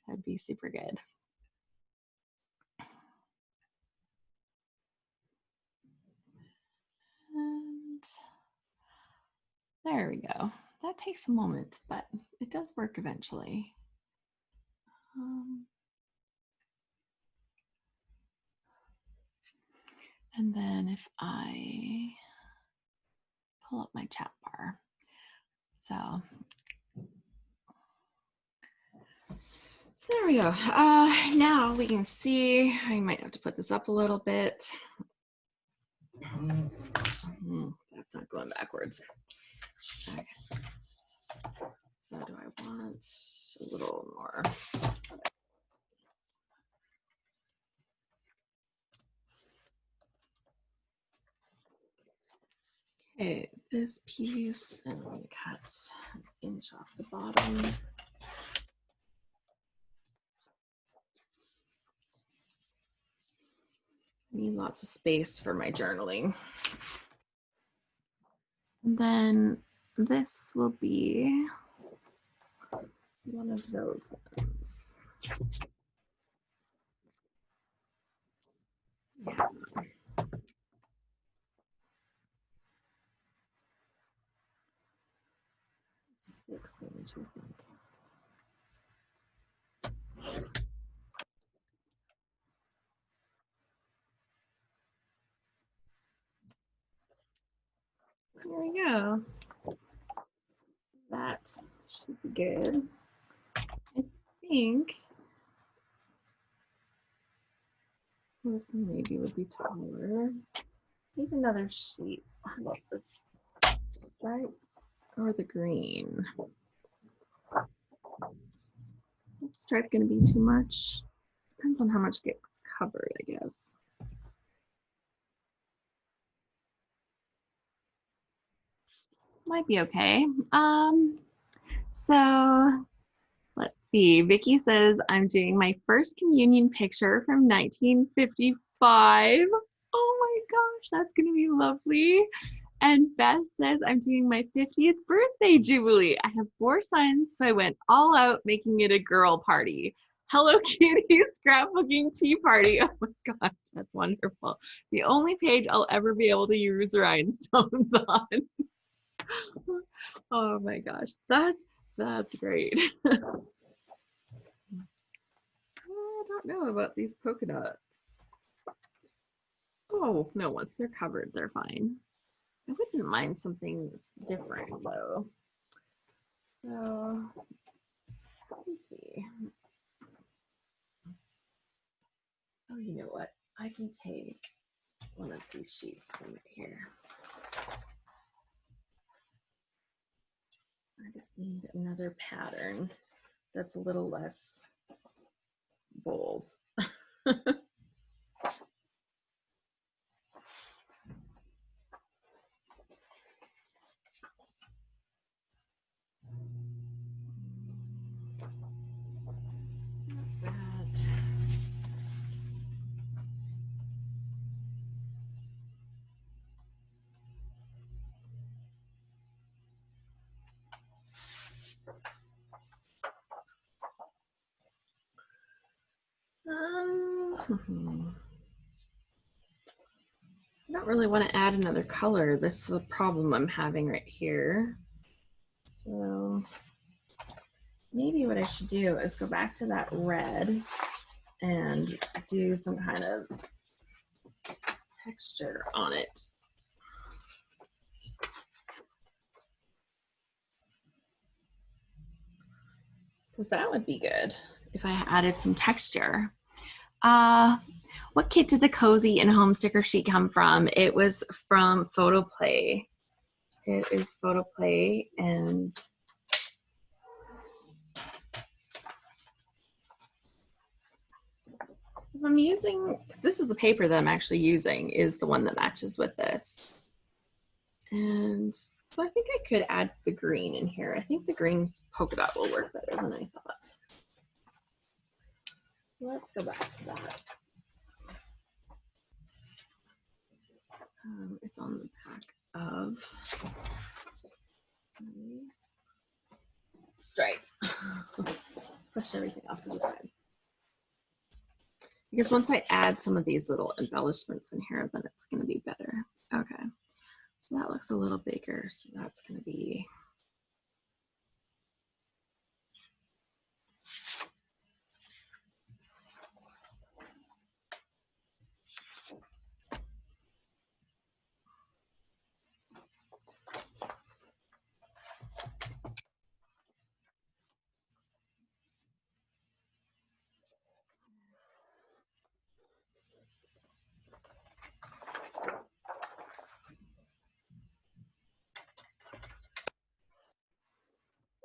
That'd be super good. And there we go. That takes a moment, but it does work eventually. And then if I pull up my chat bar. So there we go. Now we can see, I might have to put this up a little bit. That's not going backwards. Okay. So do I want a little more? Okay, this piece, and I'm going to cut an inch off the bottom. I need lots of space for my journaling. And then this will be one of those ones. Yeah. 6 inch, I think. There we go. That should be good. I think this one maybe would be taller. Need another sheet. How about this stripe or the green? Is that stripe going to be too much? Depends on how much gets covered, I guess. Might be okay. So let's see. Vicky says, I'm doing my first communion picture from 1955. Oh my gosh, that's going to be lovely. And Beth says, I'm doing my 50th birthday jubilee. I have 4 sons, so I went all out making it a girl party. Hello Kitty scrapbooking tea party. Oh my gosh, that's wonderful. The only page I'll ever be able to use rhinestones on. Oh my gosh, that's great. I don't know about these polka dots. Oh no, once they're covered, they're fine. I wouldn't mind something that's different though. So let me see. Oh, you know what? I can take one of these sheets from here. I just need another pattern that's a little less bold. I don't really want to add another color. This is the problem I'm having right here. So maybe what I should do is go back to that red and do some kind of texture on it. Because that would be good if I added some texture. What kit did the cozy and home sticker sheet come from? It was from Photoplay. It is Photoplay, and So if I'm using, because this is the paper that I'm actually using, is the one that matches with this. And so I think I could add the green in here. I think the green polka dot will work better than I thought. Let's go back to that. It's on the back of stripe. Push everything off to the side. Because once I add some of these little embellishments in here, then it's going to be better. Okay, so that looks a little bigger, so that's going to be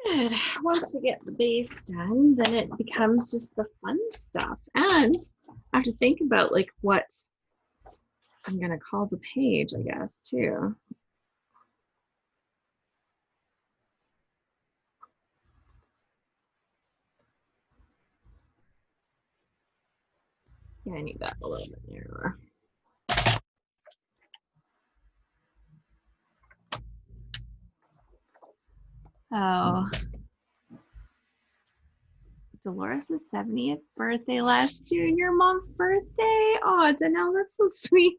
good. Once we get the base done, then it becomes just the fun stuff. And I have to think about like what I'm gonna call the page, I guess, too. Yeah, I need that a little bit narrower. Oh, Dolores' 70th birthday last June, your mom's birthday. Oh, Danelle, that's so sweet.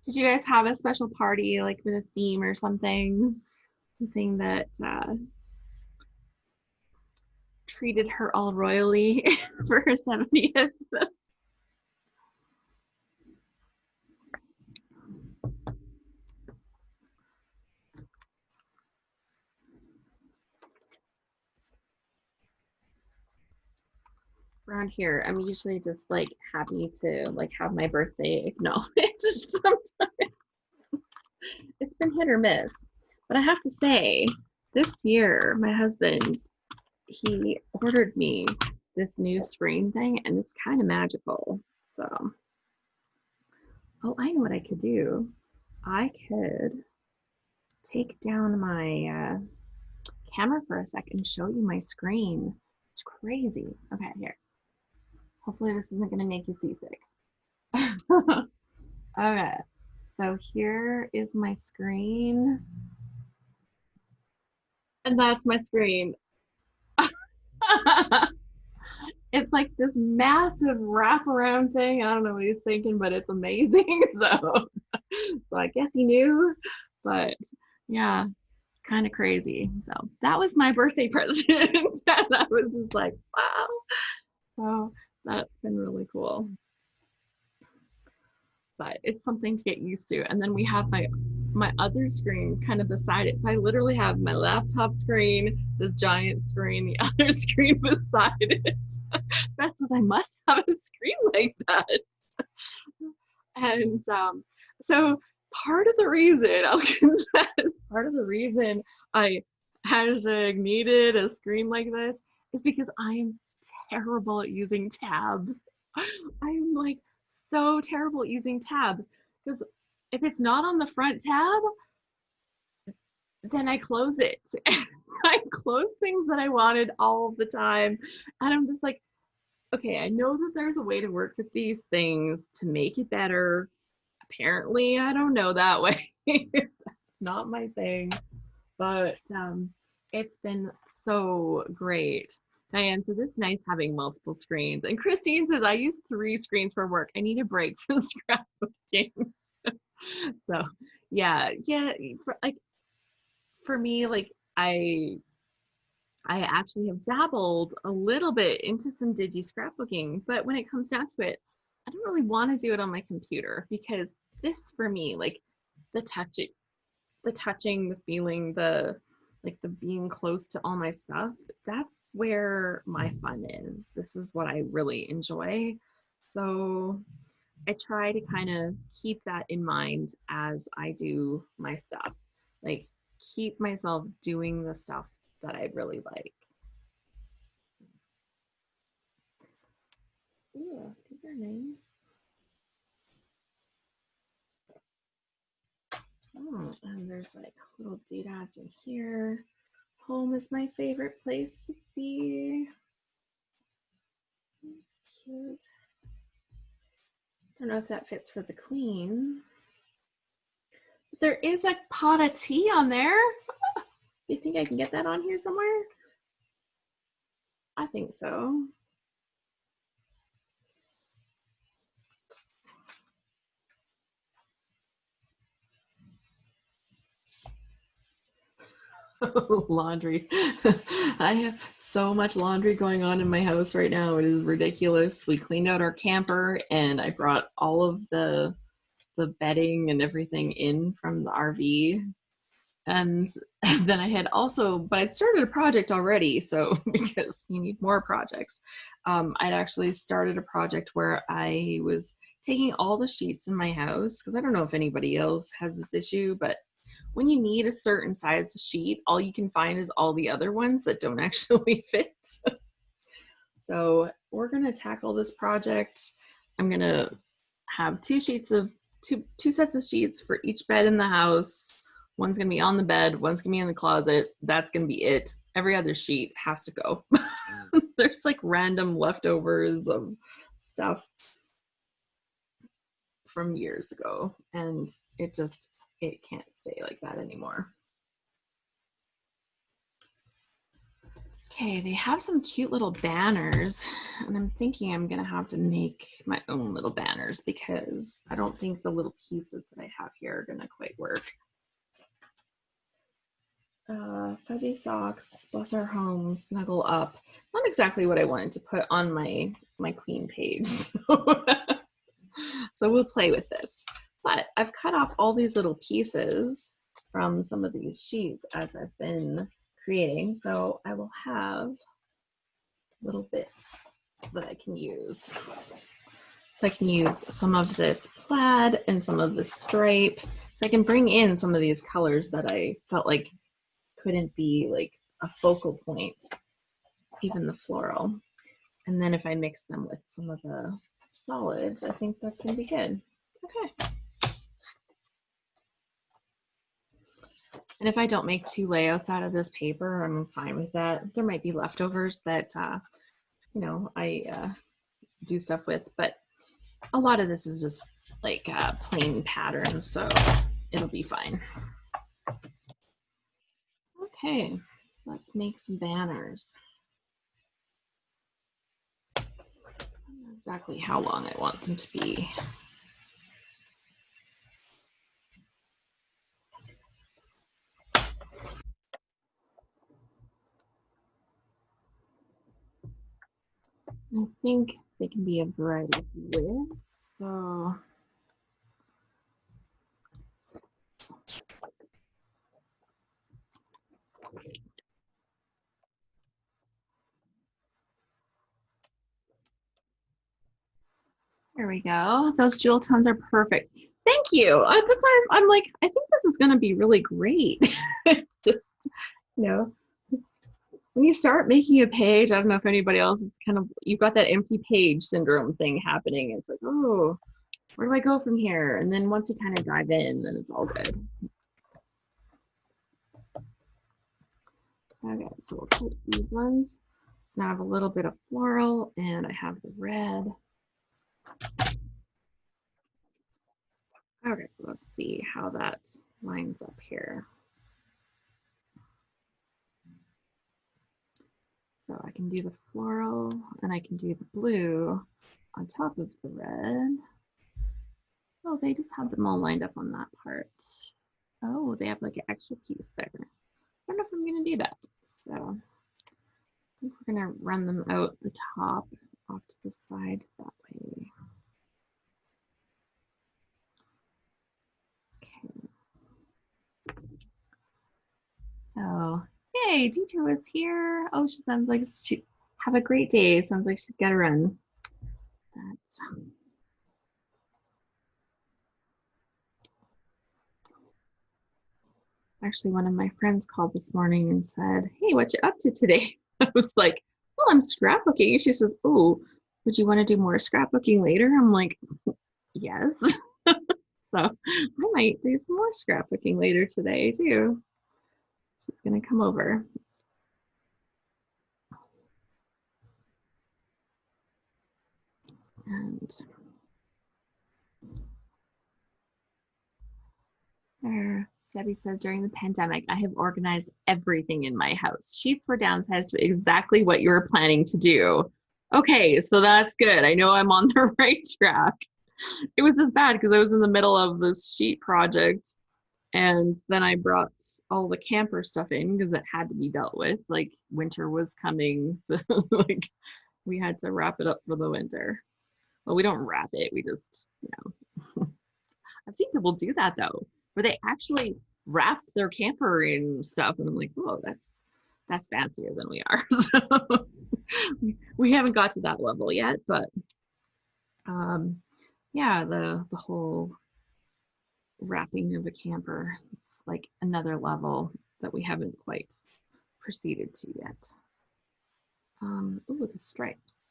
Did you guys have a special party, like with a theme or something? Something that treated her all royally for her 70th? Around here, I'm usually just like happy to like have my birthday acknowledged. Sometimes it's been hit or miss, but I have to say, this year my husband, he ordered me this new screen thing, and it's kind of magical. So, oh, I know what I could do. I could take down my camera for a second and show you my screen. It's crazy. Okay, here. Hopefully this isn't going to make you seasick. Okay, so here is my screen. And that's my screen. It's like this massive wraparound thing. I don't know what he's thinking, but it's amazing. So I guess he knew, but yeah, kind of crazy. So that was my birthday present. And I was just like, wow. So that's been really cool. But it's something to get used to. And then we have my other screen kind of beside it. So I literally have my laptop screen, this giant screen, the other screen beside it. Beth says I must have a screen like that. And so part of the reason, I'll confess, part of the reason I needed a screen like this is because I'm terrible at using tabs. I'm like so terrible at using tabs because if it's not on the front tab, then I close it. I close things that I wanted all the time. And I'm just like, okay, I know that there's a way to work with these things to make it better. Apparently, I don't know that way. That's not my thing. But it's been so great. Diane says it's nice having multiple screens. And Christine says I use 3 screens for work. I need a break from scrapbooking. So yeah, for me, like I actually have dabbled a little bit into some digi scrapbooking, but when it comes down to it, I don't really want to do it on my computer because this for me, like the touching, the feeling, the being close to all my stuff, that's where my fun is. This is what I really enjoy. So I try to kind of keep that in mind as I do my stuff. Like keep myself doing the stuff that I really like. Ooh, these are nice. Oh, and there's like little doodads in here. Home is my favorite place to be. It's cute. Don't know if that fits for the queen. There is a pot of tea on there. You think I can get that on here somewhere? I think so. Laundry. I have so much laundry going on in my house right now. It is ridiculous. We cleaned out our camper and I brought all of the bedding and everything in from the RV. And then I had also, but I'd started a project already. So because you need more projects, I'd actually started a project where I was taking all the sheets in my house, because I don't know if anybody else has this issue, but when you need a certain size sheet, all you can find is all the other ones that don't actually fit. So we're going to tackle this project. I'm going to have two sets of sheets for each bed in the house. One's going to be on the bed, one's going to be in the closet. That's going to be it. Every other sheet has to go. There's like random leftovers of stuff from years ago, and it can't stay like that anymore. Okay, they have some cute little banners, and I'm thinking I'm gonna have to make my own little banners because I don't think the little pieces that I have here are gonna quite work. Fuzzy socks, bless our home, snuggle up. Not exactly what I wanted to put on my queen page. So we'll play with this. But I've cut off all these little pieces from some of these sheets as I've been creating. So I will have little bits that I can use. So I can use some of this plaid and some of this stripe. So I can bring in some of these colors that I felt like couldn't be like a focal point, even the floral. And then if I mix them with some of the solids, I think that's gonna be good. Okay. And if I don't make two layouts out of this paper, I'm fine with that. There might be leftovers that, I do stuff with, but a lot of this is just like plain patterns, so it'll be fine. Okay, so let's make some banners. I don't know exactly how long I want them to be. I think they can be a variety of widths. So there we go. Those jewel tones are perfect. Thank you. That's why I'm like, I think this is going to be really great. It's just, you know, when you start making a page, I don't know if anybody else is kind of, you've got that empty page syndrome thing happening. It's like, oh, where do I go from here? And then once you kind of dive in, then it's all good. Okay, so we'll take these ones. So now I have a little bit of floral and I have the red. Okay, let's see how that lines up here. So I can do the floral and I can do the blue on top of the red. Oh, they just have them all lined up on that part. Oh, they have like an extra piece there. I don't know if I'm gonna do that. So I think we're gonna run them out the top off to the side that way. Okay. So, yay, teacher was here. Oh, she sounds like she have a great day. It sounds like she's got to run. That's actually one of my friends called this morning and said, "Hey, what you up to today?" I was like, "Well, I'm scrapbooking." She says, "Oh, would you want to do more scrapbooking later? I'm like, yes. So I might do some more scrapbooking later today too. She's gonna come over. And Debbie said, during the pandemic, I have organized everything in my house. Sheets were downsized to exactly what you were planning to do. Okay, so that's good. I know I'm on the right track. It was just bad because I was in the middle of this sheet project, and then I brought all the camper stuff in because it had to be dealt with. Like winter was coming. Like we had to wrap it up for the winter. Well, we don't wrap it. We just, I've seen people do that though, where they actually wrap their camper in stuff, and I'm like, oh, that's fancier than we are. So we haven't got to that level yet, but yeah, the whole wrapping of a camper, it's like another level that we haven't quite proceeded to yet. Oh, the stripes.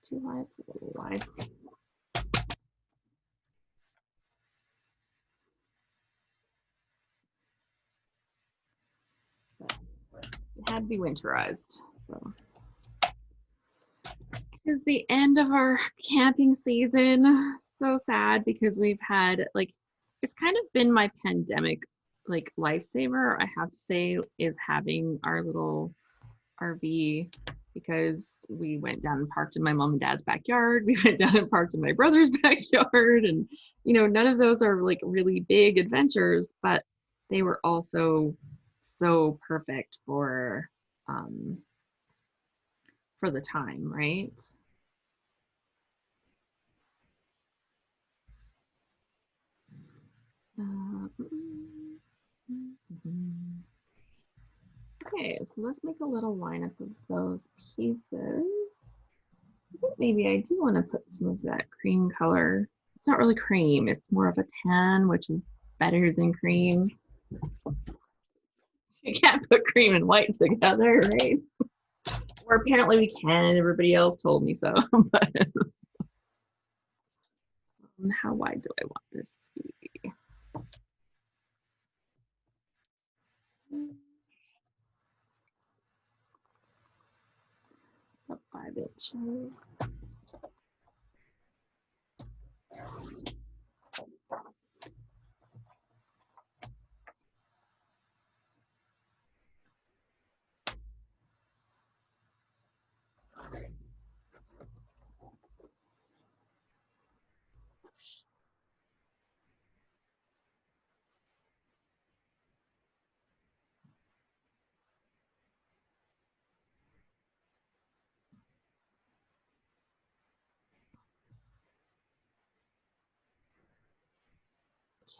Too wide, it's a little wide. But it had to be winterized, so. It's the end of our camping season. So sad because we've had like, it's kind of been my pandemic like lifesaver, I have to say, is having our little RV, because we went down and parked in my mom and dad's backyard. We went down and parked in my brother's backyard. And, none of those are like really big adventures, but they were also so perfect for the time, right? Okay, so let's make a little lineup of those pieces. I think maybe I do want to put some of that cream color. It's not really cream, it's more of a tan, which is better than cream. You can't put cream and white together, right? Or apparently we can, and everybody else told me so. But how wide do I want this to be? About 5 inches.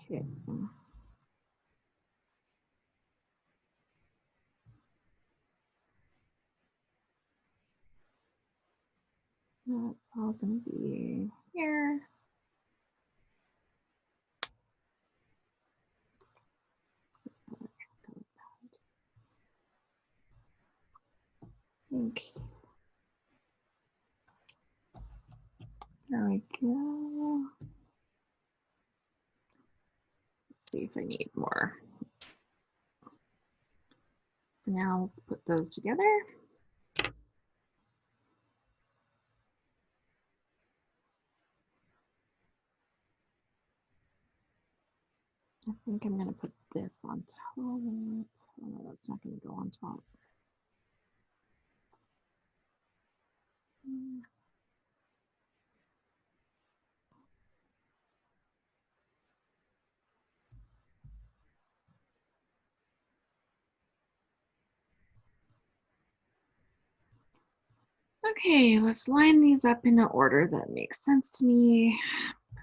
Okay. That's all gonna be here. Okay. There we go. Let's see if I need more. For now, let's put those together. I think I'm gonna put this on top. Oh no, that's not gonna go on top. Okay, let's line these up in an order that makes sense to me.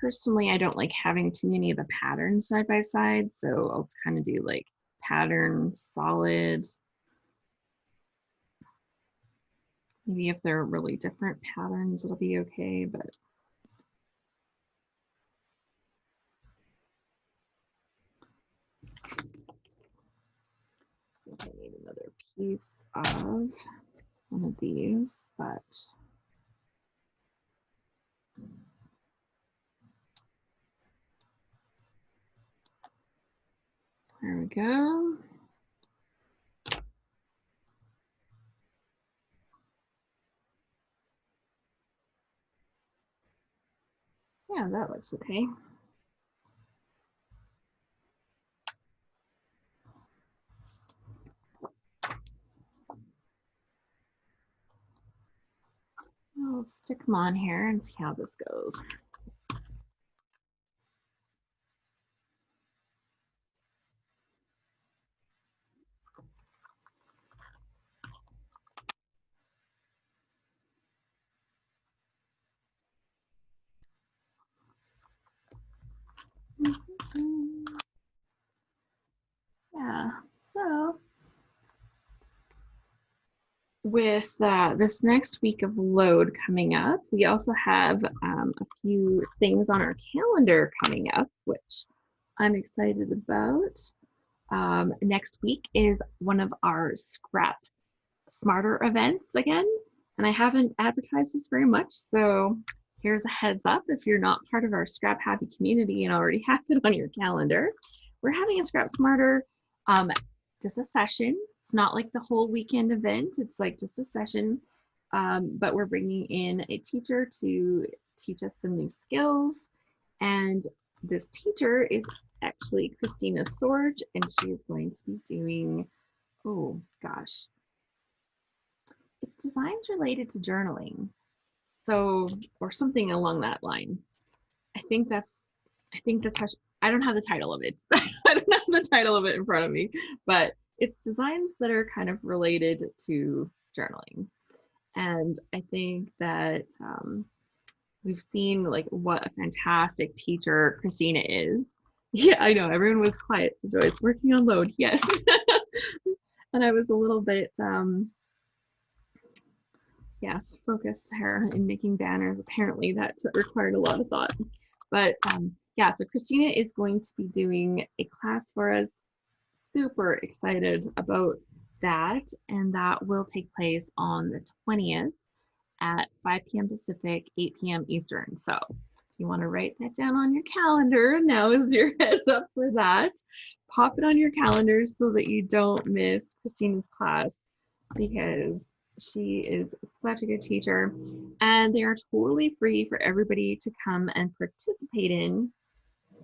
Personally, I don't like having too many of the patterns side by side, so I'll kind of do like pattern, solid. Maybe if they're really different patterns, it'll be okay, but I think I need another piece of one of these, but There we go. Yeah, that looks okay. I'll stick them on here and see how this goes. Yeah, so with this next week of load coming up, we also have a few things on our calendar coming up, which I'm excited about. Next week is one of our Scrap Smarter events again, and I haven't advertised this very much, so here's a heads up if you're not part of our Scrap Happy community and already have it on your calendar. We're having a Scrap Smarter, just a session. It's not like the whole weekend event, it's like just a session, but we're bringing in a teacher to teach us some new skills, and this teacher is actually Christina Sorge, and she is going to be doing, oh gosh, it's designs related to journaling. So, or something along that line. I think that's how I don't have the title of it. I don't have the title of it in front of me, but it's designs that are kind of related to journaling. And I think that we've seen like what a fantastic teacher Christina is. Yeah, I know everyone was quiet. Joyce working on load, yes. And I was a little bit yes, focused her in making banners. Apparently that required a lot of thought. But yeah, so Christina is going to be doing a class for us. Super excited about that. And that will take place on the 20th at 5 p.m. Pacific, 8 p.m. Eastern. So if you want to write that down on your calendar, now is your heads up for that. Pop it on your calendar so that you don't miss Christina's class, because she is such a good teacher, and they are totally free for everybody to come and participate in.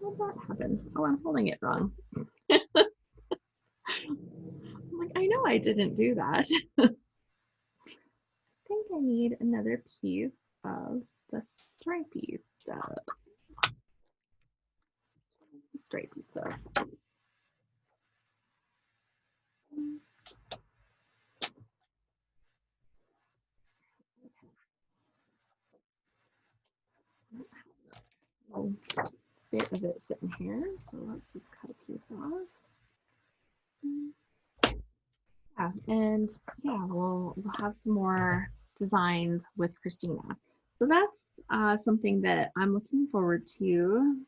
How did that happen? Oh, I'm holding it wrong. I'm like, I know I didn't do that. I think I need another piece of the stripy stuff. Where's the stripy stuff? A bit of it sitting here, so let's just cut a piece off. Yeah, and yeah, we'll have some more designs with Christina. So that's something that I'm looking forward to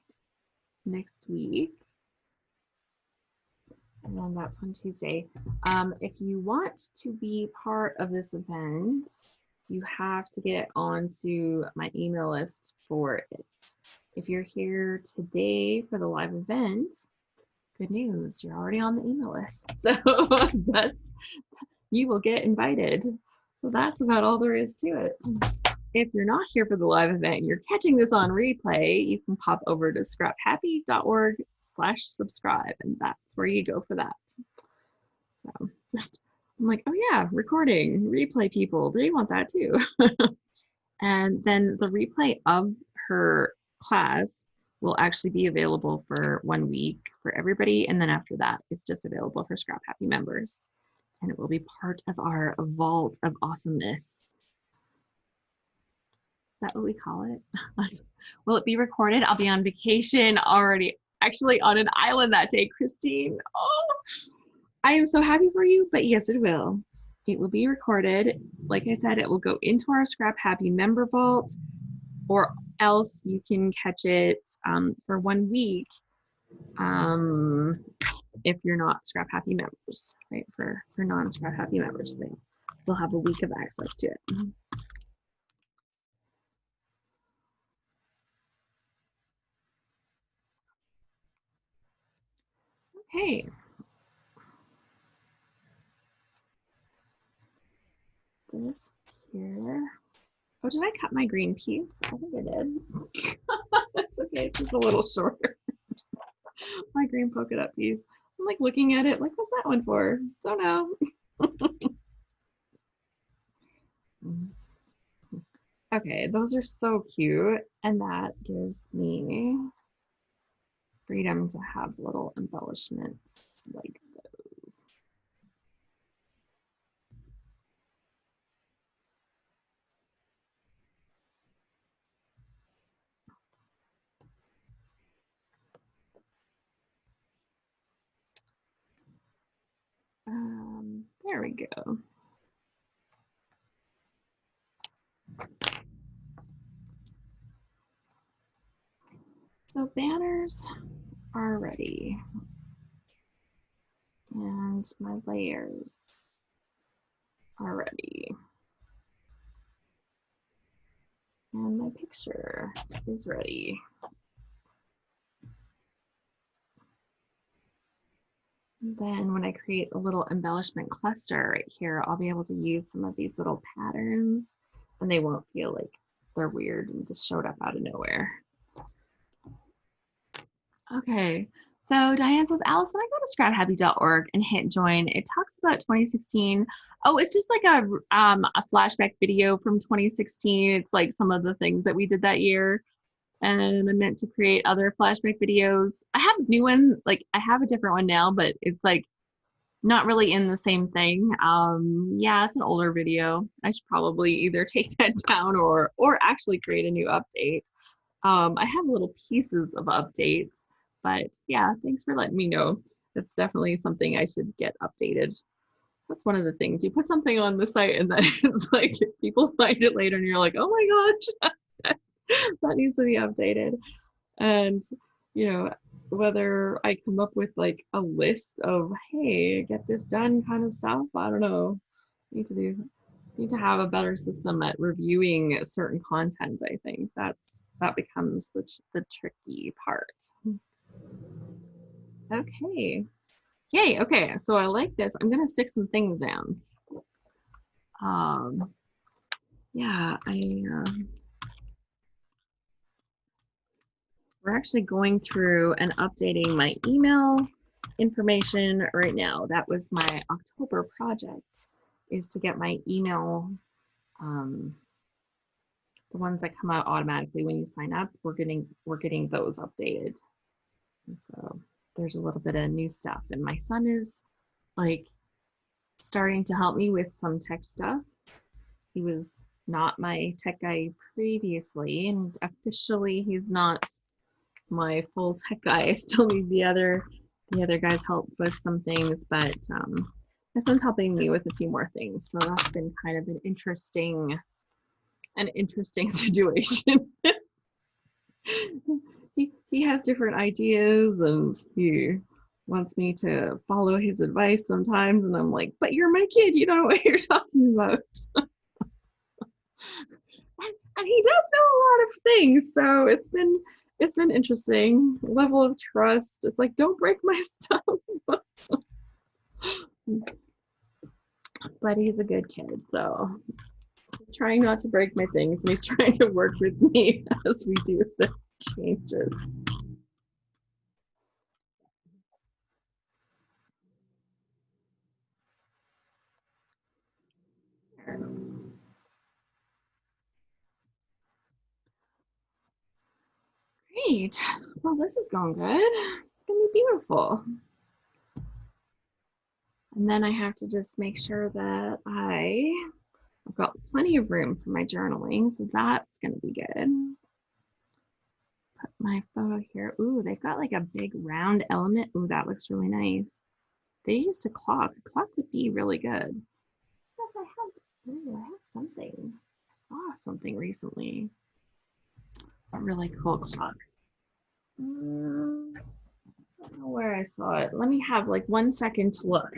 next week. And then that's on Tuesday. If you want to be part of this event, you have to get onto my email list for it. If you're here today for the live event, good news, you're already on the email list. So you will get invited. So that's about all there is to it. If you're not here for the live event and you're catching this on replay, you can pop over to scraphappy.org/subscribe, and that's where you go for that. So just, I'm like, oh yeah, recording, replay people, they want that too. And then the replay of her class will actually be available for 1 week for everybody. And then after that, it's just available for Scrap Happy members. And it will be part of our vault of awesomeness. Is that what we call it? Will it be recorded? I'll be on vacation already, actually on an island that day, Christine. Oh, I am so happy for you, but yes, it will. It will be recorded. Like I said, it will go into our Scrap Happy member vault, or else you can catch it for 1 week if you're not Scrap Happy members, right? For non-Scrap Happy members, they'll have a week of access to it. Okay. This here. Oh, did I cut my green piece? I think I did. That's okay, it's just a little shorter. My green polka dot piece. I'm like looking at it, like, what's that one for? Don't know. Okay, those are so cute. And that gives me freedom to have little embellishments like those. There we go. So banners are ready. And my layers are ready. And my picture is ready. And then when I create a little embellishment cluster right here, I'll be able to use some of these little patterns and they won't feel like they're weird and just showed up out of nowhere. Okay, so Diane says, Alice, when I go to scraphappy.org and hit join, it talks about 2016. Oh, it's just like a flashback video from 2016. It's like some of the things that we did that year. And I meant to create other flashback videos. I have a new one, like I have a different one now, but it's like not really in the same thing. Yeah, it's an older video. I should probably either take that down or actually create a new update. I have little pieces of updates, but yeah, thanks for letting me know. It's definitely something I should get updated. That's one of the things. You put something on the site and then it's like people find it later and you're like, oh my gosh, that needs to be updated. And, you know, whether I come up with like a list of, hey, get this done kind of stuff, I don't know. Need to have a better system at reviewing certain content. I think that becomes the tricky part. Okay. Yay. Okay. So I like this. I'm gonna stick some things down. Yeah, we're actually going through and updating my email information right now. That was my October project, is to get my email, the ones that come out automatically when you sign up. We're getting those updated. And so there's a little bit of new stuff. And my son is like starting to help me with some tech stuff. He was not my tech guy previously, and officially he's not my full tech guy. I still need the other guys help with some things, but my son's helping me with a few more things. So that's been kind of an interesting situation. He has different ideas and he wants me to follow his advice sometimes, and I'm like, but you're my kid, you don't know what you're talking about. And he does know a lot of things, so it's been interesting. Level of trust. It's like, don't break my stuff. But he's a good kid, so he's trying not to break my things, and he's trying to work with me as we do the changes. Great. Well, this is going good. It's gonna be beautiful. And then I have to just make sure that I've got plenty of room for my journaling, so that's gonna be good. Put my photo here. Ooh, they've got like a big round element. Ooh, that looks really nice. They used a clock. A clock would be really good. I have something. I saw something recently. A really cool clock. I don't know where I saw it. Let me have like 1 second to look.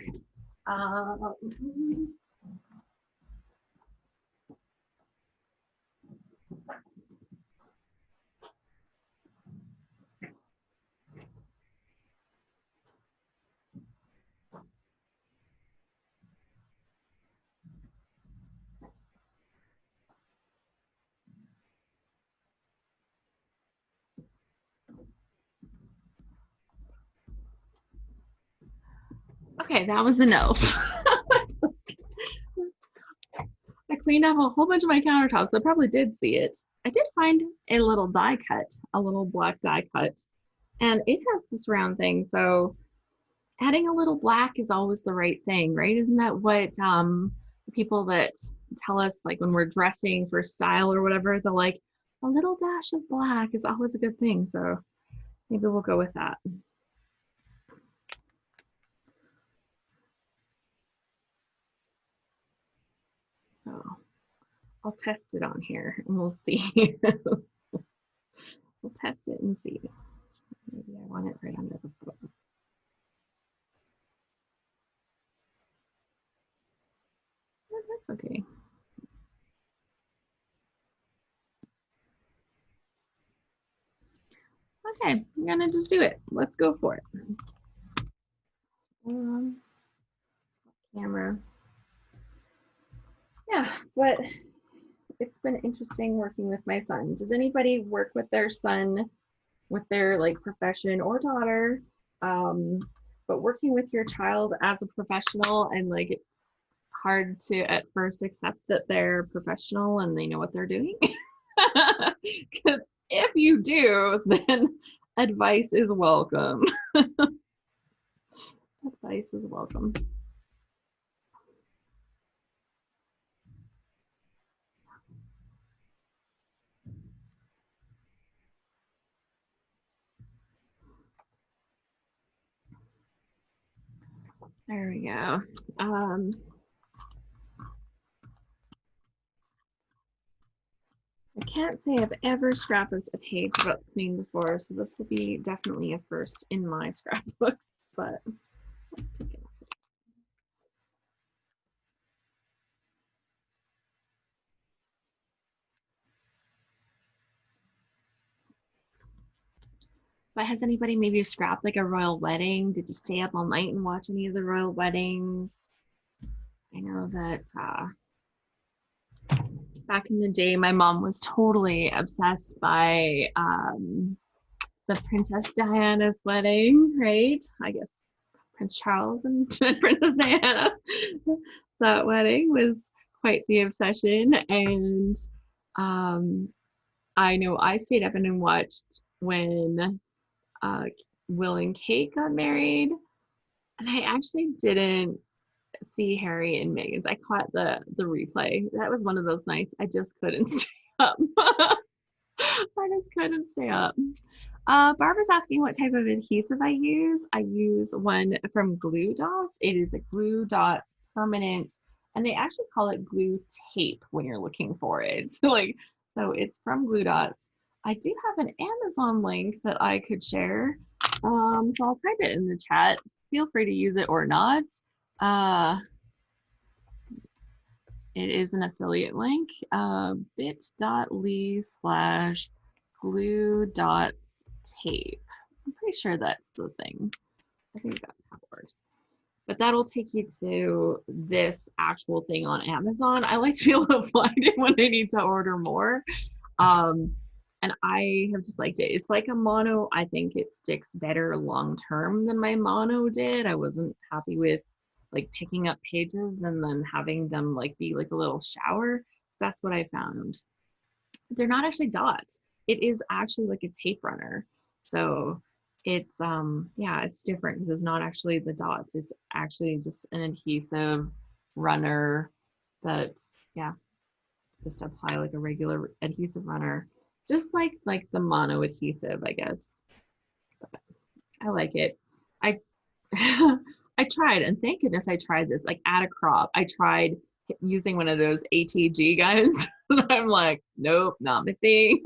Okay, that was a no. I cleaned up a whole bunch of my countertops. I probably did see it. I did find a little die cut, a little black die cut, and it has this round thing. So adding a little black is always the right thing, right? Isn't that what people that tell us, like when we're dressing for style or whatever, they're like, a little dash of black is always a good thing. So maybe we'll go with that. So I'll test it on here and we'll see. We'll test it and see. Maybe I want it right under the book. Oh, that's okay. Okay, I'm gonna just do it. Let's go for it. Camera. Yeah, but it's been interesting working with my son. Does anybody work with their son, with their like profession or daughter? But working with your child as a professional, and like it's hard to at first accept that they're professional and they know what they're doing. Because if you do, then advice is welcome. Advice is welcome. There we go. I can't say I've ever scrapbooked a page about clean before, so this will be definitely a first in my scrapbooks, but But has anybody maybe scrapped like a royal wedding? Did you stay up all night and watch any of the royal weddings? I know that back in the day, my mom was totally obsessed by the Princess Diana's wedding, right? I guess Prince Charles and Princess Diana. That wedding was quite the obsession. And I know I stayed up and watched when uh, Will and Kate got married. And I actually didn't see Harry and Meghan's. I caught the replay. That was one of those nights I just couldn't stay up. I just couldn't stay up. Barbara's asking what type of adhesive I use. I use one from Glue Dots. It is a Glue Dots permanent, and they actually call it glue tape when you're looking for it. So it's from Glue Dots. I do have an Amazon link that I could share. So I'll type it in the chat. Feel free to use it or not. It is an affiliate link, bit.ly/glue dots tape. I'm pretty sure that's the thing. I think that's how it works. But that'll take you to this actual thing on Amazon. I like to be able to find it when I need to order more. And I have just liked it. It's like a mono. I think it sticks better long term than my mono did. I wasn't happy with like picking up pages and then having them like be like a little shower. That's what I found. They're not actually dots. It is actually like a tape runner. So it's yeah, it's different because it's not actually the dots. It's actually just an adhesive runner that, yeah, just apply like a regular adhesive runner, just like the mono adhesive, I guess. But I like it. I I tried, and thank goodness I tried this. Like at a crop, I tried using one of those ATG guns. And I'm like, nope, not my thing.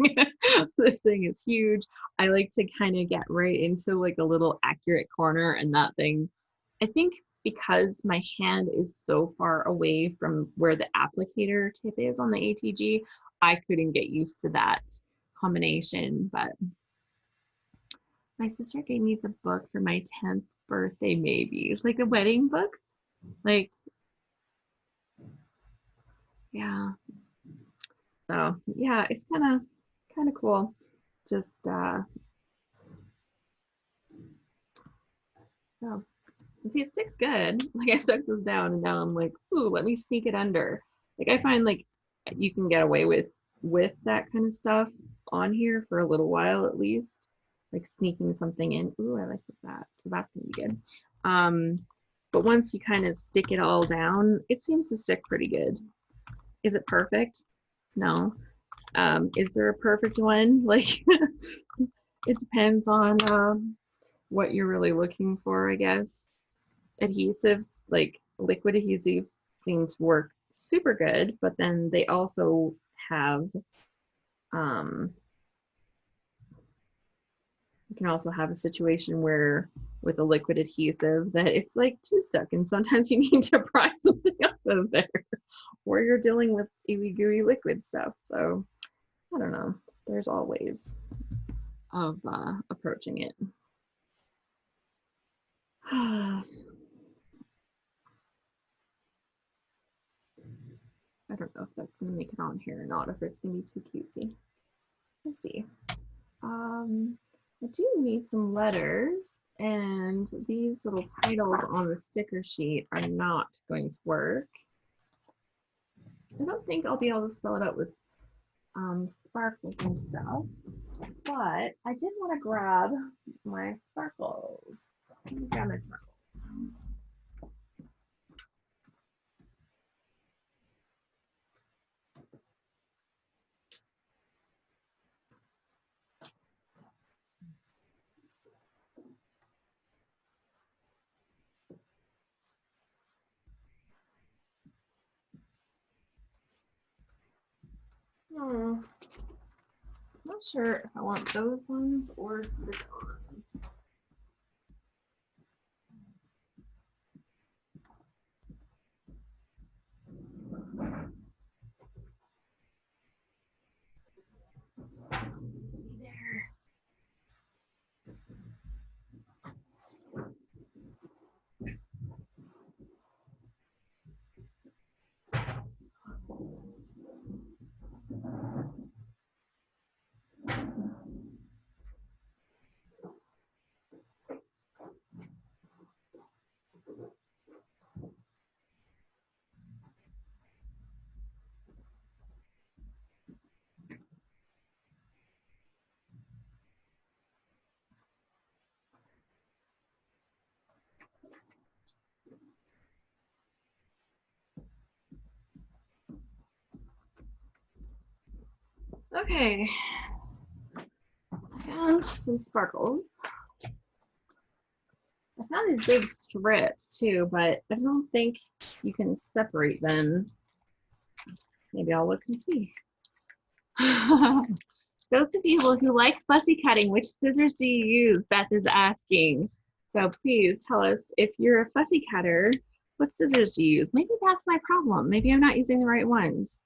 This thing is huge. I like to kind of get right into like a little accurate corner, and that thing, I think because my hand is so far away from where the applicator tip is on the ATG, I couldn't get used to that combination. But my sister gave me the book for my 10th birthday, maybe like a wedding book. Like, yeah. So yeah, it's kind of cool. Just so And see, it sticks good. Like I stuck this down and now I'm like, ooh, let me sneak it under. Like I find like you can get away with that kind of stuff on here for a little while at least. Like sneaking something in. Ooh, I like that. So that's gonna be good. But once you kind of stick it all down, it seems to stick pretty good. Is it perfect? No. Is there a perfect one? Like it depends on what you're really looking for, I guess. Adhesives, like liquid adhesives, seem to work super good, but then they also have you can also have a situation where with a liquid adhesive that it's like too stuck and sometimes you need to pry something up of there or you're dealing with ooey gooey liquid stuff. So I don't know, there's all ways of approaching it. I don't know if that's gonna make it on here or not, if it's gonna be too cutesy. Let's see. I do need some letters, and these little titles on the sticker sheet are not going to work. I don't think I'll be able to spell it out with sparkles and stuff, but I did want to grab my sparkles. Let me grab my sparkles. Not sure if I want those ones or the ones. Okay, I found some sparkles. I found these big strips too, but I don't think you can separate them. Maybe I'll look and see. Those of you who like fussy cutting, which scissors do you use? Beth is asking. So please tell us if you're a fussy cutter, what scissors do you use? Maybe that's my problem. Maybe I'm not using the right ones.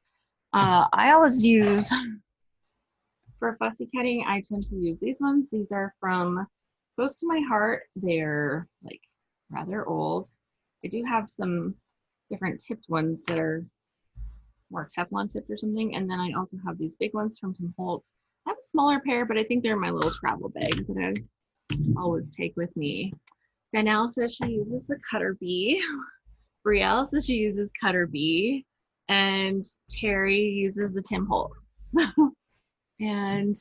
I always use, for fussy cutting, I tend to use these ones. These are from Close to My Heart. They're like rather old. I do have some different tipped ones that are more Teflon tipped or something. And then I also have these big ones from Tim Holtz. I have a smaller pair, but I think they're in my little travel bag that I always take with me. Danelle says she uses the Cutter Bee. Brielle says she uses Cutter Bee. And Terry uses the Tim Holtz. And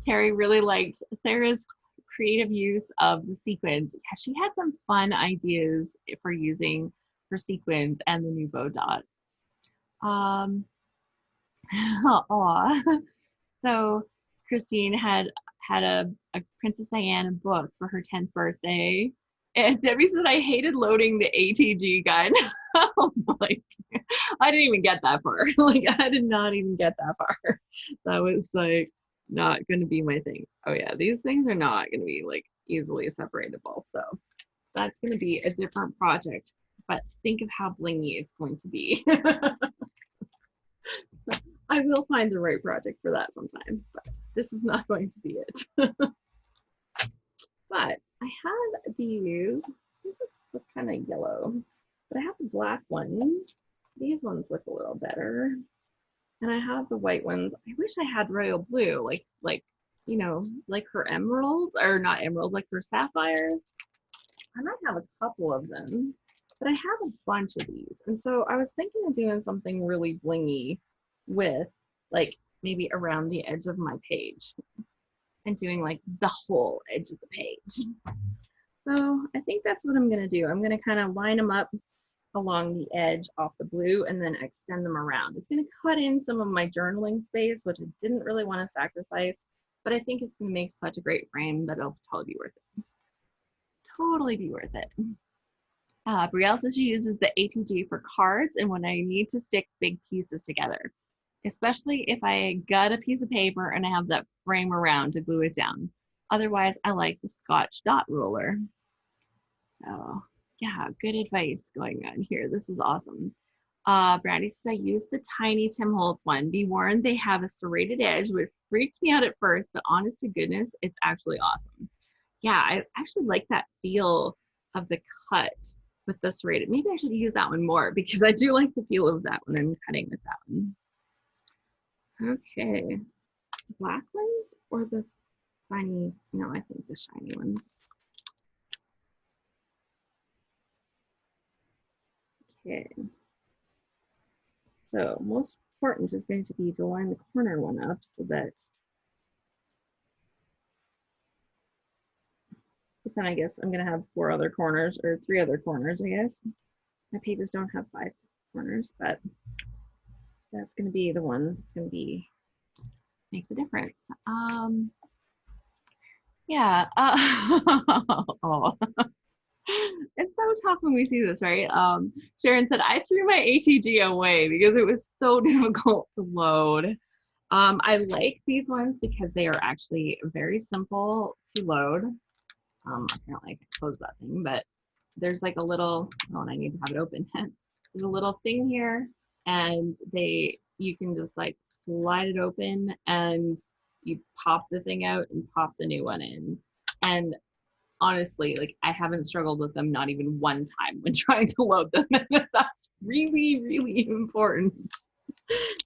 Terry really liked Sarah's creative use of the sequins. She had some fun ideas for using for sequins and the new bow dots. So Christine had a Princess Diana book for her 10th birthday. And Debbie said, I hated loading the ATG guide. Like, I didn't even get that far. Like, I did not even get that far. That was like not going to be my thing. Oh yeah, these things are not going to be like easily separatable. So that's going to be a different project. But think of how blingy it's going to be. I will find the right project for that sometime, but this is not going to be it. But I have these look kind of yellow, but I have the black ones. These ones look a little better. And I have the white ones. I wish I had royal blue, like you know, like her emeralds, or not emeralds, like her sapphires. I might have a couple of them, but I have a bunch of these. And so I was thinking of doing something really blingy with like maybe around the edge of my page and doing like the whole edge of the page. So I think that's what I'm going to do. I'm going to kind of line them up along the edge off the blue and then extend them around. It's going to cut in some of my journaling space, which I didn't really want to sacrifice, but I think it's going to make such a great frame that it'll totally be worth it. Totally be worth it. Brielle says she uses the ATG for cards and when I need to stick big pieces together, especially if I got a piece of paper and I have that frame around to glue it down. Otherwise, I like the Scotch dot ruler. So yeah, good advice going on here. This is awesome. Brandy says I use the tiny Tim Holtz one. Be warned, they have a serrated edge, which freaked me out at first, but honest to goodness, it's actually awesome. Yeah, I actually like that feel of the cut with the serrated. Maybe I should use that one more because I do like the feel of that when I'm cutting with that one. Okay, black ones or the shiny? No, I think the shiny ones. Okay. So most important is going to be to line the corner one up so that, but then I guess I'm going to have 4 other corners or 3 other corners, I guess. My pages don't have 5 corners, but that's going to be the one that's going to be make the difference. Yeah. Oh. It's so tough when we see this, right? Sharon said, I threw my ATG away because it was so difficult to load. I like these ones because they are actually very simple to load. Apparently I can close that thing, but there's like a little, oh, and I need to have it open. There's a little thing here and you can just like slide it open and you pop the thing out and pop the new one in. And honestly, like I haven't struggled with them not even one time when trying to load them. That's really, really important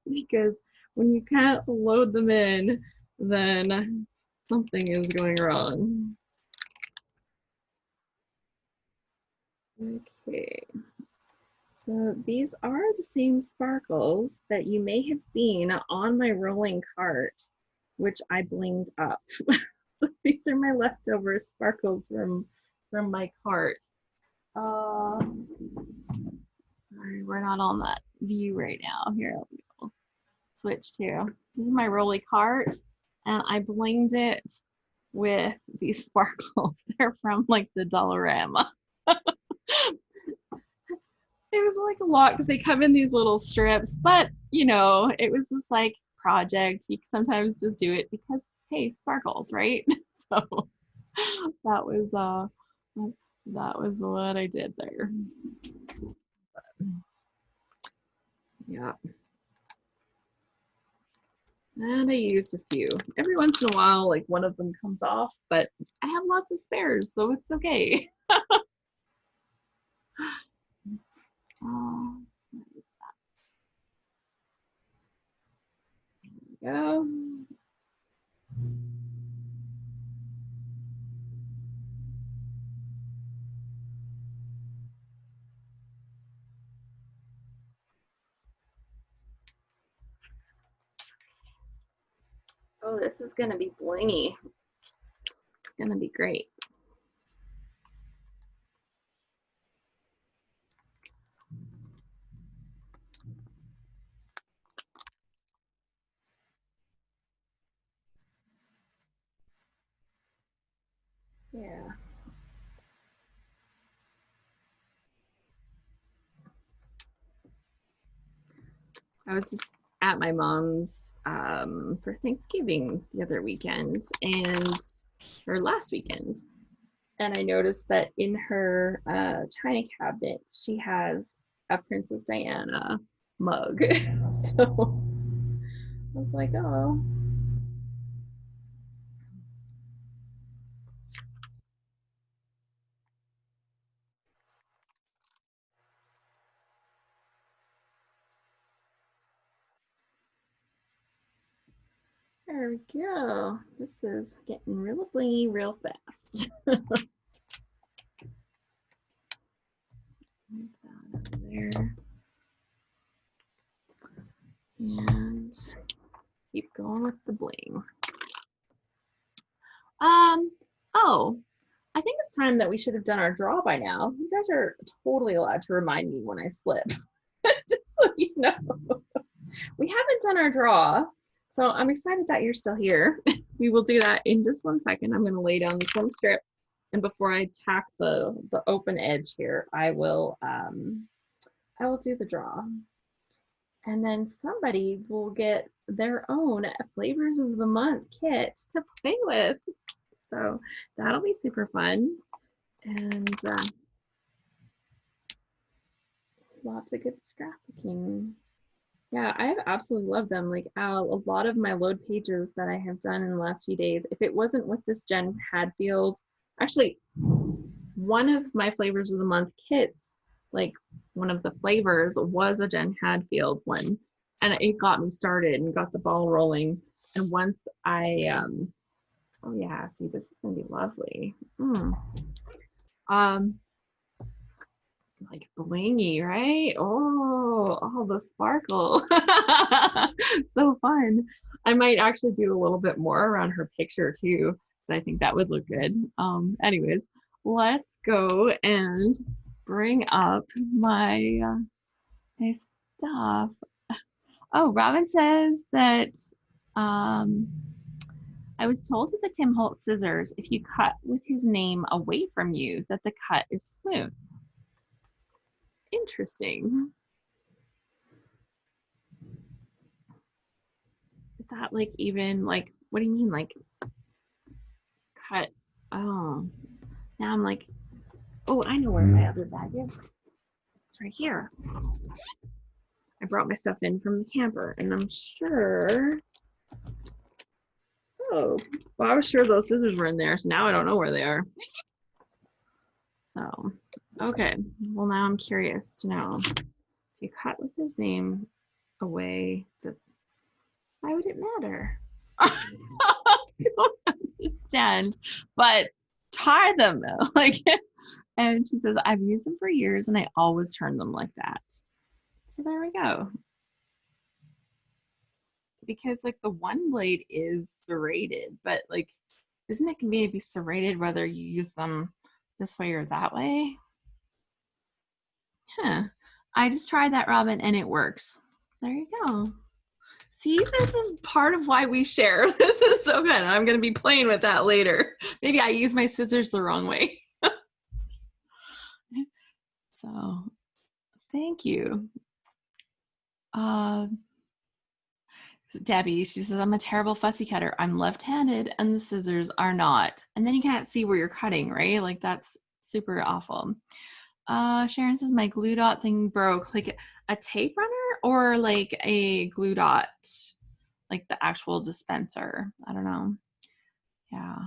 because when you can't load them in, then something is going wrong. Okay, so these are the same sparkles that you may have seen on my rolling cart, which I blinged up. These are my leftover sparkles from my cart. Sorry, we're not on that view right now. Here, let me go. Switch to. This is my rolly cart, and I blinged it with these sparkles. They're from like the Dollarama. It was like a lot because they come in these little strips, but you know, it was just like project. You sometimes just do it because hey, sparkles, right? So that was what I did there. But, yeah. And I used a few. Every once in a while, like one of them comes off, but I have lots of spares, so it's okay. Oh, there we go. Oh, this is gonna be blingy. It's gonna be great. Yeah. I was just at my mom's for Thanksgiving the other weekend or last weekend. And I noticed that in her china cabinet, she has a Princess Diana mug. So I was like, oh. There we go. This is getting real blingy real fast. there. And keep going with the bling. Oh, I think it's time that we should have done our draw by now. You guys are totally allowed to remind me when I slip. Just so you know. We haven't done our draw, so I'm excited that you're still here. We will do that in just 1 second. I'm going to lay down the swim strip, and before I tack the open edge here, I will do the draw. And then somebody will get their own Flavors of the Month kit to play with. So that'll be super fun. And lots of good scrapbooking. Yeah, I have absolutely loved them. Like a lot of my load pages that I have done in the last few days, if it wasn't with this Jen Hadfield, actually, one of my Flavors of the Month kits, like one of the flavors was a Jen Hadfield one, and it got me started and got the ball rolling. And once I, oh yeah, see, this is gonna be lovely. Like blingy, right? Oh, the sparkle. So fun. I might actually do a little bit more around her picture too. I think that would look good. Anyways, let's go and bring up my my stuff. Oh, Robin says that I was told with the Tim Holtz scissors, if you cut with his name away from you, that the cut is smooth. Interesting. Is that like even like, what do you mean like cut? Oh, now I'm like, oh, I know where my other bag is. It's right here. I brought my stuff in from the camper, and I'm sure, oh, well, I was sure those scissors were in there, so now I don't know where they are. So, okay, well, now I'm curious to know, if you cut with his name away, why would it matter? I don't understand, but tie them like, and she says, I've used them for years and I always turn them like that. So there we go. Because like the one blade is serrated, but like, isn't it maybe serrated whether you use them this way or that way? Huh. I just tried that, Robin, and it works. There you go. See, this is part of why we share. This is so good. I'm going to be playing with that later. Maybe I use my scissors the wrong way. So, thank you. Debbie, she says, I'm a terrible fussy cutter. I'm left-handed and the scissors are not. And then you can't see where you're cutting, right? Like that's super awful. Sharon says, my glue dot thing broke. Like a tape runner or like a glue dot, like the actual dispenser? I don't know. Yeah.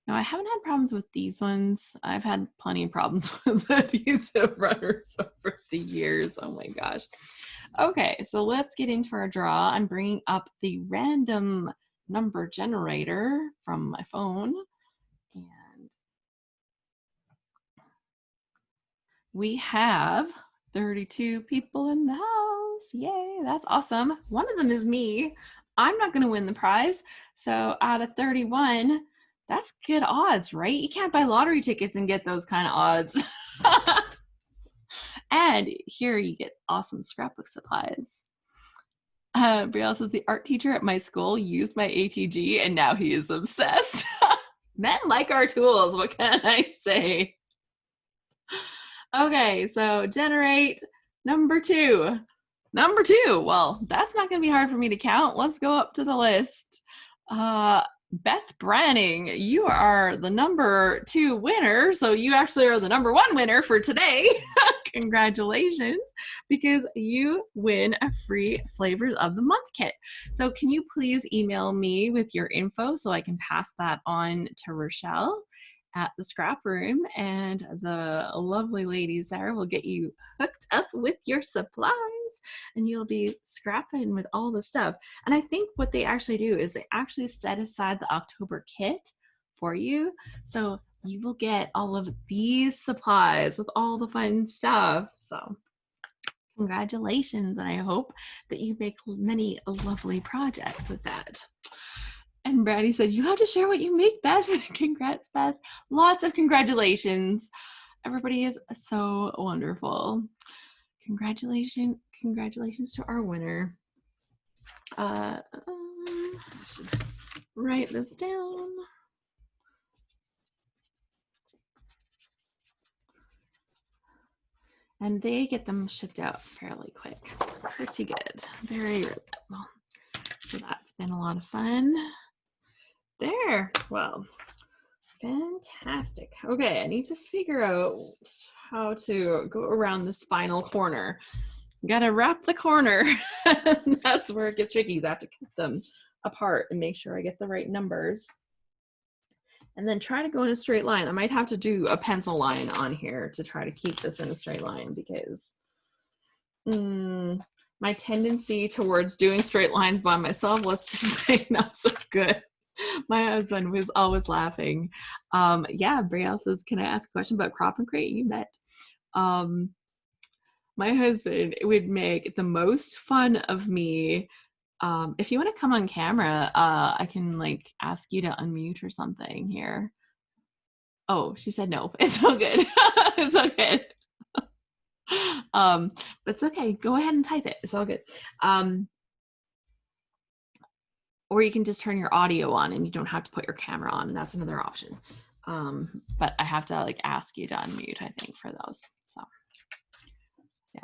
No, I haven't had problems with these ones. I've had plenty of problems with adhesive runners over the years. Oh my gosh. Okay, so let's get into our draw. I'm bringing up the random number generator from my phone. And we have 32 people in the house. Yay, that's awesome. One of them is me. I'm not going to win the prize. So out of 31, that's good odds, right? You can't buy lottery tickets and get those kind of odds. And here you get awesome scrapbook supplies. Brielle says, the art teacher at my school used my ATG and now he is obsessed. Men like our tools. What can I say? Okay, so generate number two. Number two. Well, that's not going to be hard for me to count. Let's go up to the list. Beth Branning, you are the number 2 winner. So you actually are the number 1 winner for today. Congratulations, because you win a free Flavors of the Month kit. So can you please email me with your info so I can pass that on to Rochelle at the Scrap Room, and the lovely ladies there will get you hooked up with your supplies and you'll be scrapping with all the stuff. And I think what they actually do is they actually set aside the October kit for you. So you will get all of these supplies with all the fun stuff. So Congratulations. And I hope that you make many lovely projects with that. And Brandy said, you have to share what you make, Beth. Congrats, Beth. Lots of congratulations. Everybody is so wonderful. Congratulations to our winner. I should write this down. And they get them shipped out fairly quick. Pretty good. Very reliable. So that's been a lot of fun. There. Well, fantastic. Okay, I need to figure out how to go around this final corner. Gotta wrap the corner. That's where it gets tricky. I have to cut them apart and make sure I get the right numbers. And then try to go in a straight line. I might have to do a pencil line on here to try to keep this in a straight line, because my tendency towards doing straight lines by myself, let's just say, not so good. My husband was always laughing. Yeah, Brielle says, can I ask a question about Crop and Create? You bet. My husband would make the most fun of me. If you want to come on camera, I can like ask you to unmute or something here. Oh, she said no. It's all good. It's all good. But it's okay. Go ahead and type it. It's all good. Or you can just turn your audio on and you don't have to put your camera on. That's another option. But I have to like ask you to unmute, I think, for those. So yeah.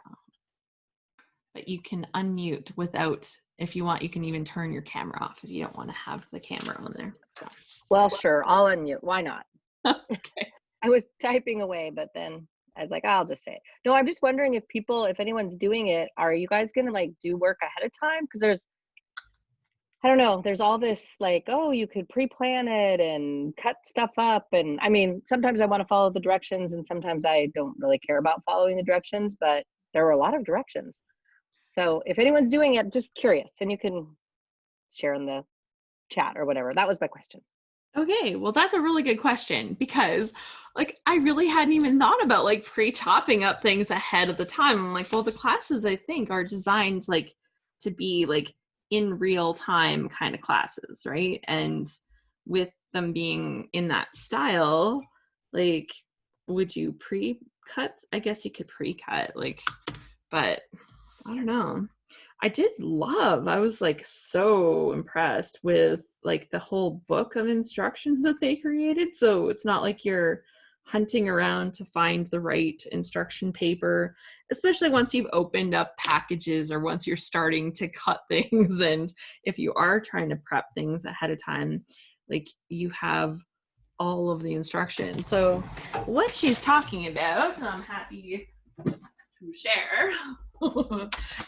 But you can unmute without, if you want, you can even turn your camera off if you don't want to have the camera on there. So. Well, sure, I'll unmute. Why not? Okay. I was typing away, but then I was like, I'll just say it. No, I'm just wondering if anyone's doing it, are you guys going to like do work ahead of time? Because I don't know, there's all this like, oh, you could pre-plan it and cut stuff up. And I mean, sometimes I want to follow the directions and sometimes I don't really care about following the directions, but there were a lot of directions. So if anyone's doing it, just curious, and you can share in the chat or whatever. That was my question. Okay, well, that's a really good question, because like I really hadn't even thought about like pre-chopping up things ahead of the time. I'm like, well, the classes I think are designed like to be like in real time kind of classes, right? And with them being in that style, like, would you pre-cut? I guess you could pre-cut, like, but I don't know. I was like so impressed with like the whole book of instructions that they created. So it's not like you're hunting around to find the right instruction paper, especially once you've opened up packages or once you're starting to cut things. And if you are trying to prep things ahead of time, like you have all of the instructions. So what she's talking about, and I'm happy to share,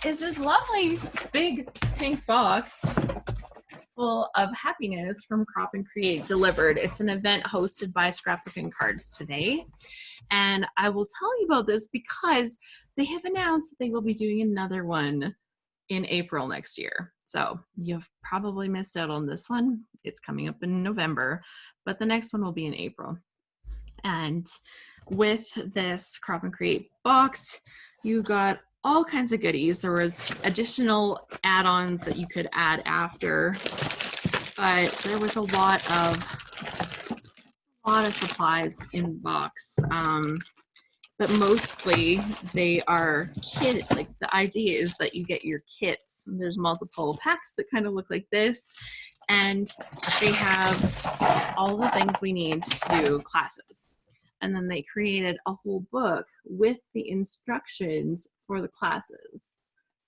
is this lovely big pink box full of happiness from Crop and Create delivered. It's an event hosted by Scrapbook and Cards today. And I will tell you about this because they have announced that they will be doing another one in April next year. So you've probably missed out on this one. It's coming up in November, but the next one will be in April. And with this Crop and Create box, you got all kinds of goodies. There was additional add-ons that you could add after, but there was a lot of supplies in the box. But mostly they are kit. Like the idea is that you get your kits. There's multiple packs that kind of look like this, and they have all the things we need to do classes. And then they created a whole book with the instructions for the classes.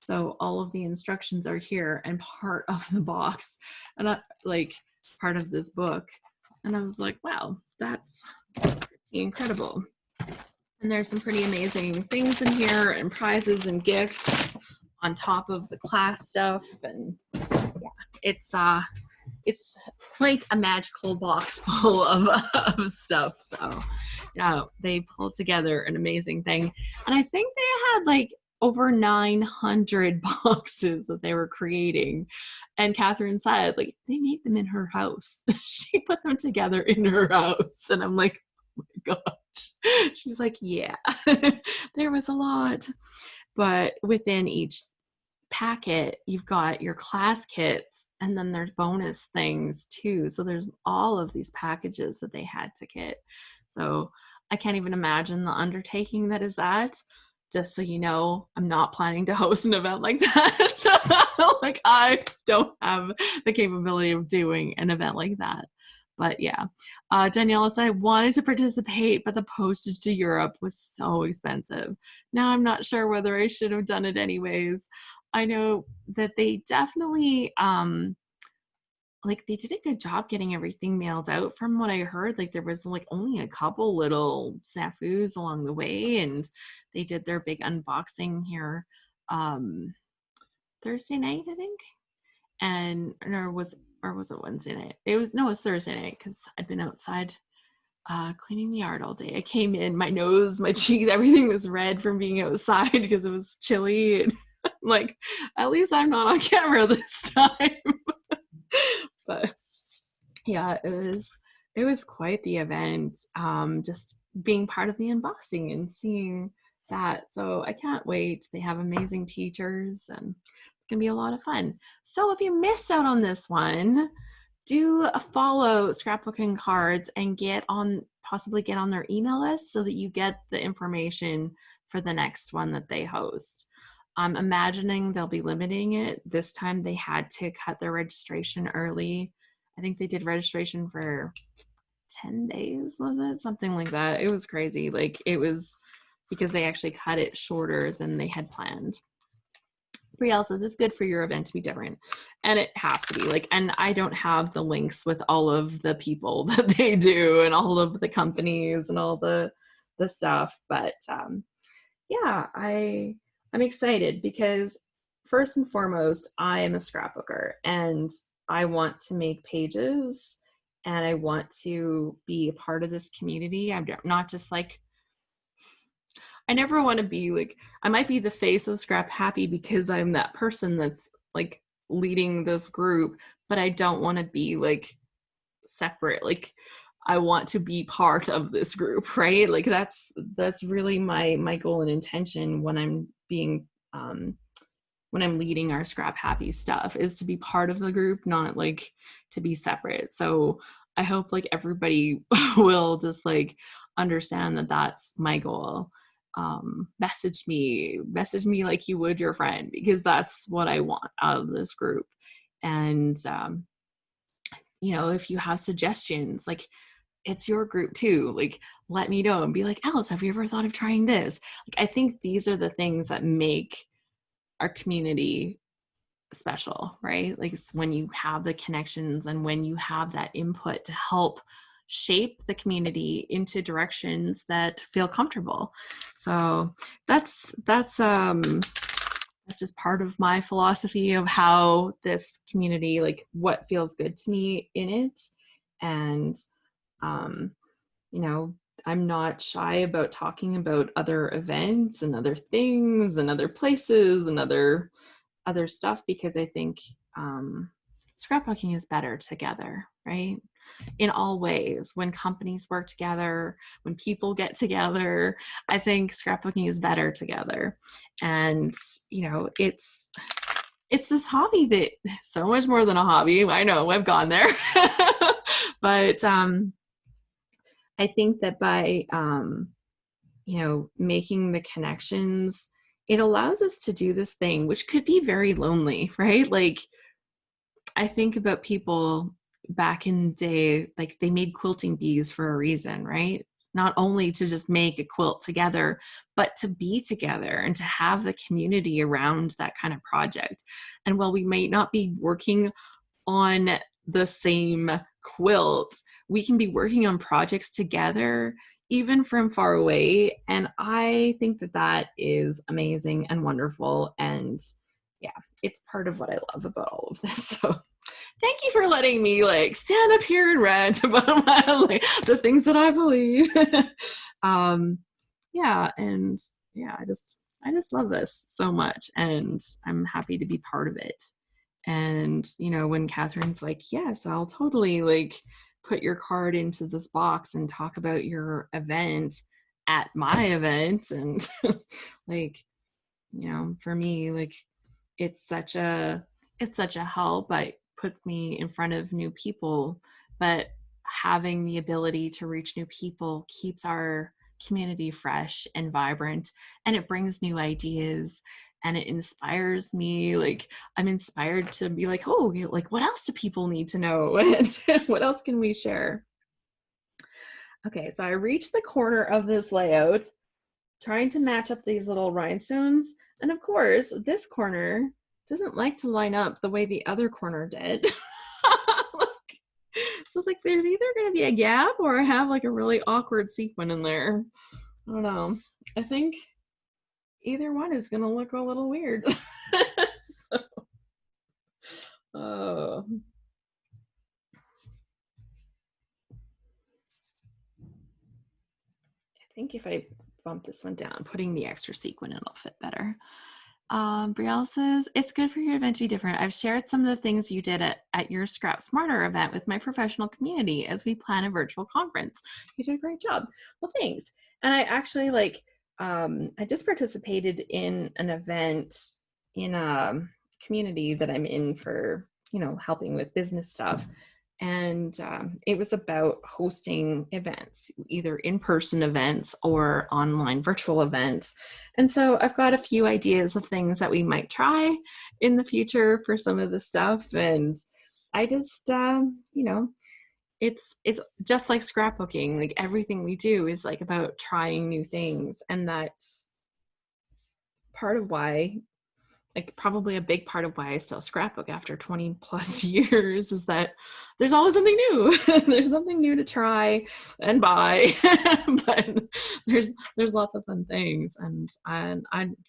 So all of the instructions are here and part of the box, and like part of this book. And I was like, wow, that's pretty incredible. And there's some pretty amazing things in here and prizes and gifts on top of the class stuff. And yeah, it's quite a magical box full of stuff. So yeah, they pulled together an amazing thing. And I think they had like over 900 boxes that they were creating. And Catherine said, like, they made them in her house. She put them together in her house. And I'm like, oh my gosh. She's like, yeah, there was a lot. but within each packet, you've got your class kits, and then there's bonus things too. So there's all of these packages that they had to kit. So I can't even imagine the undertaking that is that. Just so you know, I'm not planning to host an event like that. Like, I don't have the capability of doing an event like that. But yeah, Daniela said, I wanted to participate, but the postage to Europe was so expensive. Now I'm not sure whether I should have done it anyways. I know that they definitely like they did a good job getting everything mailed out from what I heard. Like there was like only a couple little snafus along the way, and they did their big unboxing here Thursday night, I think. And or was it Wednesday night? It was Thursday night because I'd been outside cleaning the yard all day. I came in, my nose, my cheeks, everything was red from being outside because it was chilly. And like, at least I'm not on camera this time. But yeah, it was quite the event. Just being part of the unboxing and seeing that. So I can't wait. They have amazing teachers, and it's gonna be a lot of fun. So if you missed out on this one, do follow Scrapbooking Cards and possibly get on their email list so that you get the information for the next one that they host. I'm imagining they'll be limiting it. This time they had to cut their registration early. I think they did registration for 10 days, was it? Something like that. It was crazy. Like, it was because they actually cut it shorter than they had planned. Brielle says it's good for your event to be different, and it has to be. Like, and I don't have the links with all of the people that they do and all of the companies and all the stuff, but yeah, I'm excited because first and foremost, I am a scrapbooker and I want to make pages and I want to be a part of this community. I'm not just like, I never want to be like, I might be the face of Scrap Happy because I'm that person that's like leading this group, but I don't want to be like separate. Like, I want to be part of this group, right? Like that's really my goal and intention when I'm being when I'm leading our Scrap Happy stuff, is to be part of the group, not like to be separate. So I hope like everybody will just like understand that that's my goal. Message me like you would your friend, because that's what I want out of this group. And you know, if you have suggestions, like, it's your group too, like, let me know and be like, Alice, have you ever thought of trying this? Like, I think these are the things that make our community special, right? Like, it's when you have the connections and when you have that input to help shape the community into directions that feel comfortable. So that's just part of my philosophy of how this community, like what feels good to me in it. And you know, I'm not shy about talking about other events and other things and other places and other stuff, because I think scrapbooking is better together, right? In all ways. When companies work together, when people get together, I think scrapbooking is better together. And you know, it's this hobby that, so much more than a hobby. I know I've gone there. But I think that by you know, making the connections, it allows us to do this thing, which could be very lonely, right? Like, I think about people back in the day, like they made quilting bees for a reason, right? Not only to just make a quilt together, but to be together and to have the community around that kind of project. And while we may not be working on the same quilt, we can be working on projects together, even from far away. And I think that that is amazing and wonderful. And yeah, it's part of what I love about all of this. So thank you for letting me like stand up here and rant about like, the things that I believe. Yeah, and yeah, I just love this so much, and I'm happy to be part of it. And you know, when Catherine's like, yes, I'll totally like put your card into this box and talk about your event at my event, and like, you know, for me, like it's such a help. It puts me in front of new people, but having the ability to reach new people keeps our community fresh and vibrant, and it brings new ideas, and it inspires me. Like I'm inspired to be like, oh, like what else do people need to know? And what else can we share? Okay, so I reached the corner of this layout trying to match up these little rhinestones. And of course, this corner doesn't like to line up the way the other corner did. Like, so like there's either going to be a gap or I have like a really awkward sequin in there. I don't know. I think either one is going to look a little weird. So, oh. I think if I bump this one down, putting the extra sequin in, it'll fit better. Brielle says, it's good for your event to be different. I've shared some of the things you did at your Scrap Smarter event with my professional community as we plan a virtual conference. You did a great job. Well, thanks. And I actually I just participated in an event in a community that I'm in for, you know, helping with business stuff. And it was about hosting events, either in-person events or online virtual events. And so I've got a few ideas of things that we might try in the future for some of the stuff. And I just, you know, it's just like scrapbooking. Like everything we do is like about trying new things. And that's part of why, like probably a big part of why I still scrapbook after 20 plus years, is that there's always something new. There's something new to try and buy. But there's lots of fun things, and I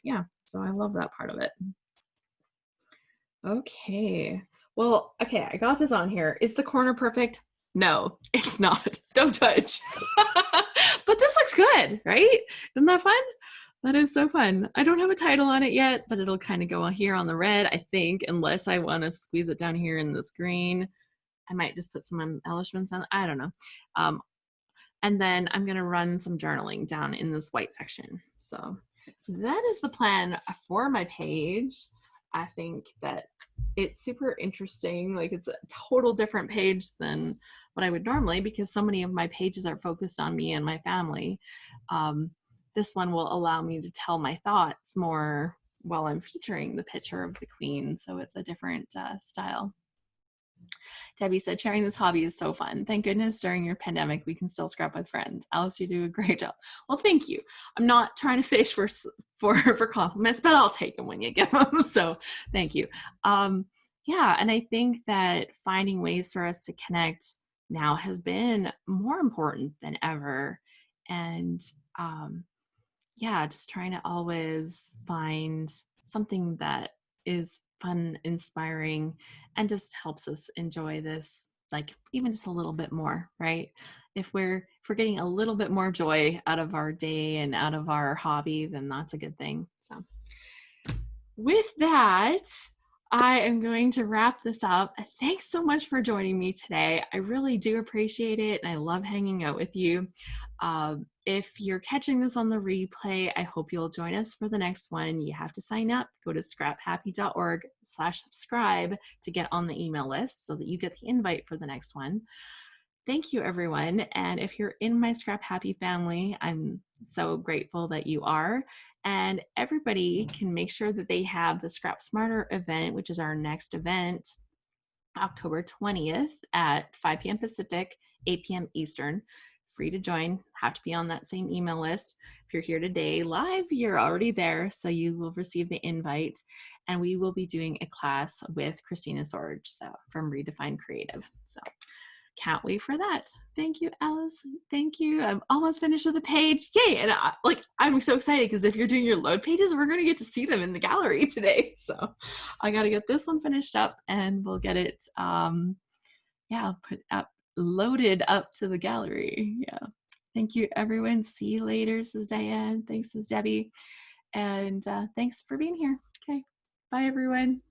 yeah, so I love that part of it. Okay. Well, okay, I got this on here. Is the corner perfect? No, it's not. Don't touch. But this looks good, right? Isn't that fun? That is so fun. I don't have a title on it yet, but it'll kind of go here on the red, I think, unless I want to squeeze it down here in this green. I might just put some embellishments on. I don't know. And then I'm going to run some journaling down in this white section. So that is the plan for my page. I think that it's super interesting. Like it's a total different page than what I would normally, because so many of my pages are focused on me and my family. This one will allow me to tell my thoughts more while I'm featuring the picture of the queen. So it's a different style. Debbie said, sharing this hobby is so fun. Thank goodness during your pandemic, we can still scrap with friends. Alice, you do a great job. Well, thank you. I'm not trying to fish for compliments, but I'll take them when you give them. So thank you. Yeah, and I think that finding ways for us to connect now has been more important than ever. And yeah, just trying to always find something that is fun, inspiring, and just helps us enjoy this, like even just a little bit more, right? If we're getting a little bit more joy out of our day and out of our hobby, then that's a good thing. So with that, I am going to wrap this up. Thanks so much for joining me today. I really do appreciate it, and I love hanging out with you. If you're catching this on the replay, I hope you'll join us for the next one. You have to sign up. Go to scraphappy.org/subscribe to get on the email list so that you get the invite for the next one. Thank you, everyone. And if you're in my Scrap Happy family, I'm so grateful that you are. And everybody can make sure that they have the Scrap Smarter event, which is our next event, October 20th at 5 p.m. Pacific, 8 p.m. Eastern. Free to join, have to be on that same email list. If you're here today live, you're already there, so you will receive the invite. And we will be doing a class with Christina Sorge, so from Redefine Creative. So can't wait for that. Thank you, Alice. Thank you. I'm almost finished with the page. Yay. And I'm so excited because if you're doing your load pages, we're going to get to see them in the gallery today. So I got to get this one finished up and we'll get it, loaded up to the gallery. Yeah. Thank you, everyone. See you later, says Diane. Thanks, says Debbie. And thanks for being here. Okay. Bye, everyone.